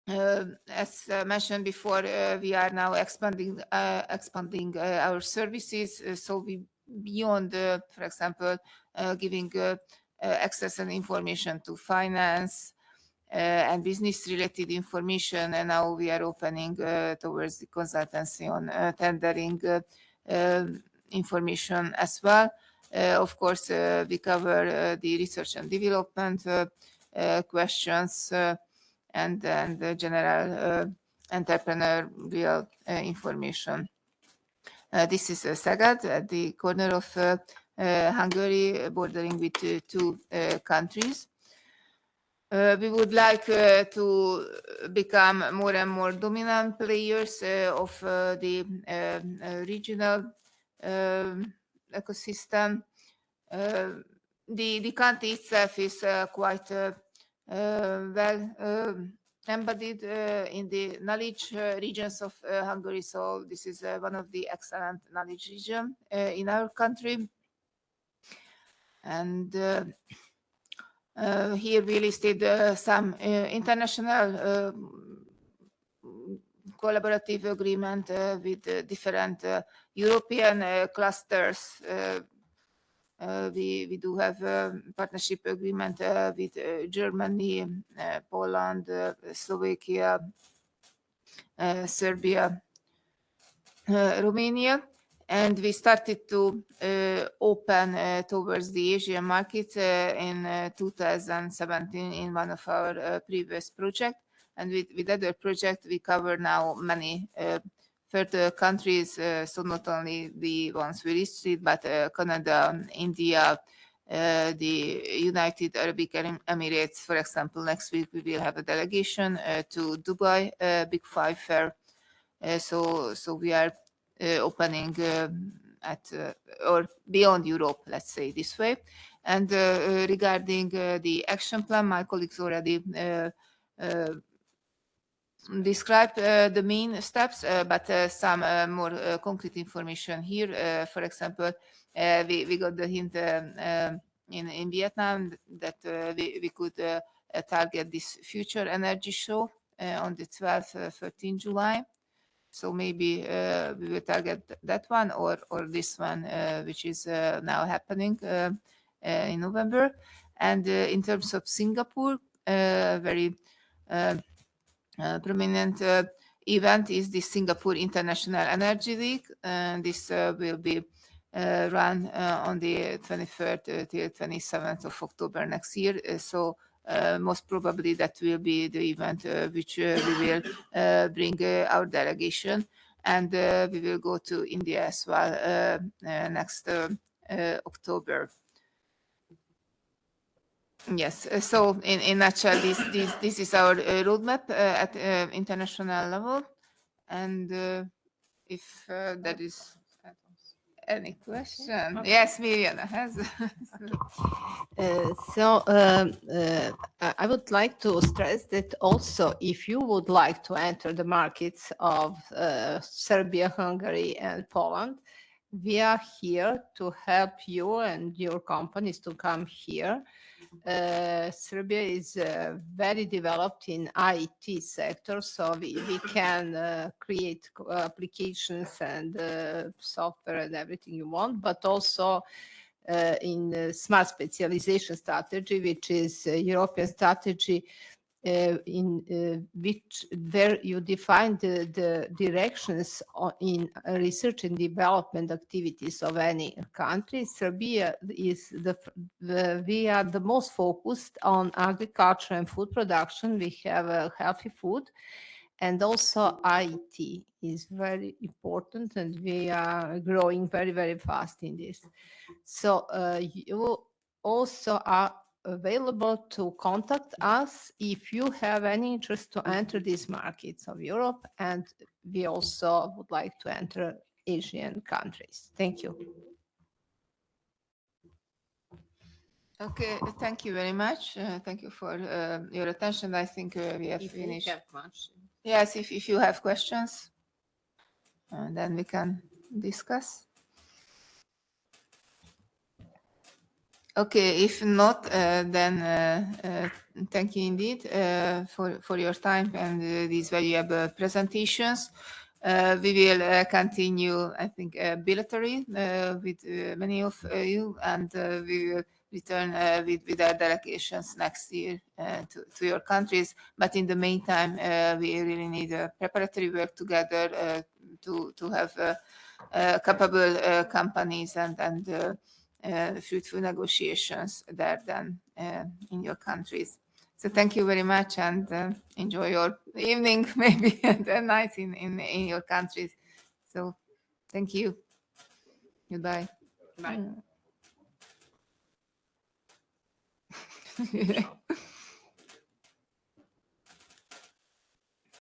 As mentioned before, we are now expanding our services. So we beyond, for example, giving access and information to finance and business-related information, and now we are opening towards the consultancy on tendering information as well. Of course, we cover the research and development questions and general entrepreneurial information. This is Szeged, at the corner of Hungary, bordering with two countries. We would like to become more and more dominant players of the regional ecosystem. The country itself is quite well embodied in the knowledge regions of Hungary. So this is one of the excellent knowledge regions in our country. And here we listed some international collaborative agreement with different European clusters. We do have a partnership agreement with Germany, Poland, Slovakia, Serbia, Romania. And we started to open towards the Asian market in 2017 in one of our previous projects. And with other projects, we cover now many further countries, so not only the ones we listed, but Canada, India, the United Arab Emirates. For example, next week we will have a delegation to Dubai Big Five Fair. So we are opening at or beyond Europe, let's say this way. And regarding the action plan, my colleagues already describe the main steps, but some more concrete information here. For example, we got the hint in Vietnam that we could target this future energy show on the 12th, 13th July. So maybe we will target that one or this one, which is now happening in November. And in terms of Singapore, very prominent event is the Singapore International Energy Week. This will be run on the 23rd till 27th of October next year. So most probably that will be the event which we will bring our delegation. And we will go to India as well next October. Yes, so in a nutshell, this is our roadmap at international level. And if there is any question, okay. Yes, Mirjana has. I would like to stress that also if you would like to enter the markets of Serbia, Hungary, and Poland, we are here to help you and your companies to come here. Serbia is very developed in IT sector, so we can create applications and software and everything you want, but also in smart specialization strategy, which is a European strategy in which where you define the directions in research and development activities of any country. Serbia is we are the most focused on agriculture and food production. We have healthy food, and also IT is very important, and we are growing very, very fast in this. So you also are available to contact us if you have any interest to enter these markets of Europe, and we also would like to enter Asian countries. Thank you. Okay, thank you very much. Thank you for your attention. I think we have finished. Yes, if you have questions, then we can discuss. Okay, if not, then thank you indeed for your time and these valuable presentations. We will continue, I think, bilaterally with many of you, and we will return with our delegations next year to your countries. But in the meantime, we really need preparatory work together to have capable companies and fruitful negotiations there than in your countries. So thank you very much, and enjoy your evening, maybe, and night in your countries. So thank you. Goodbye. Bye. Yeah.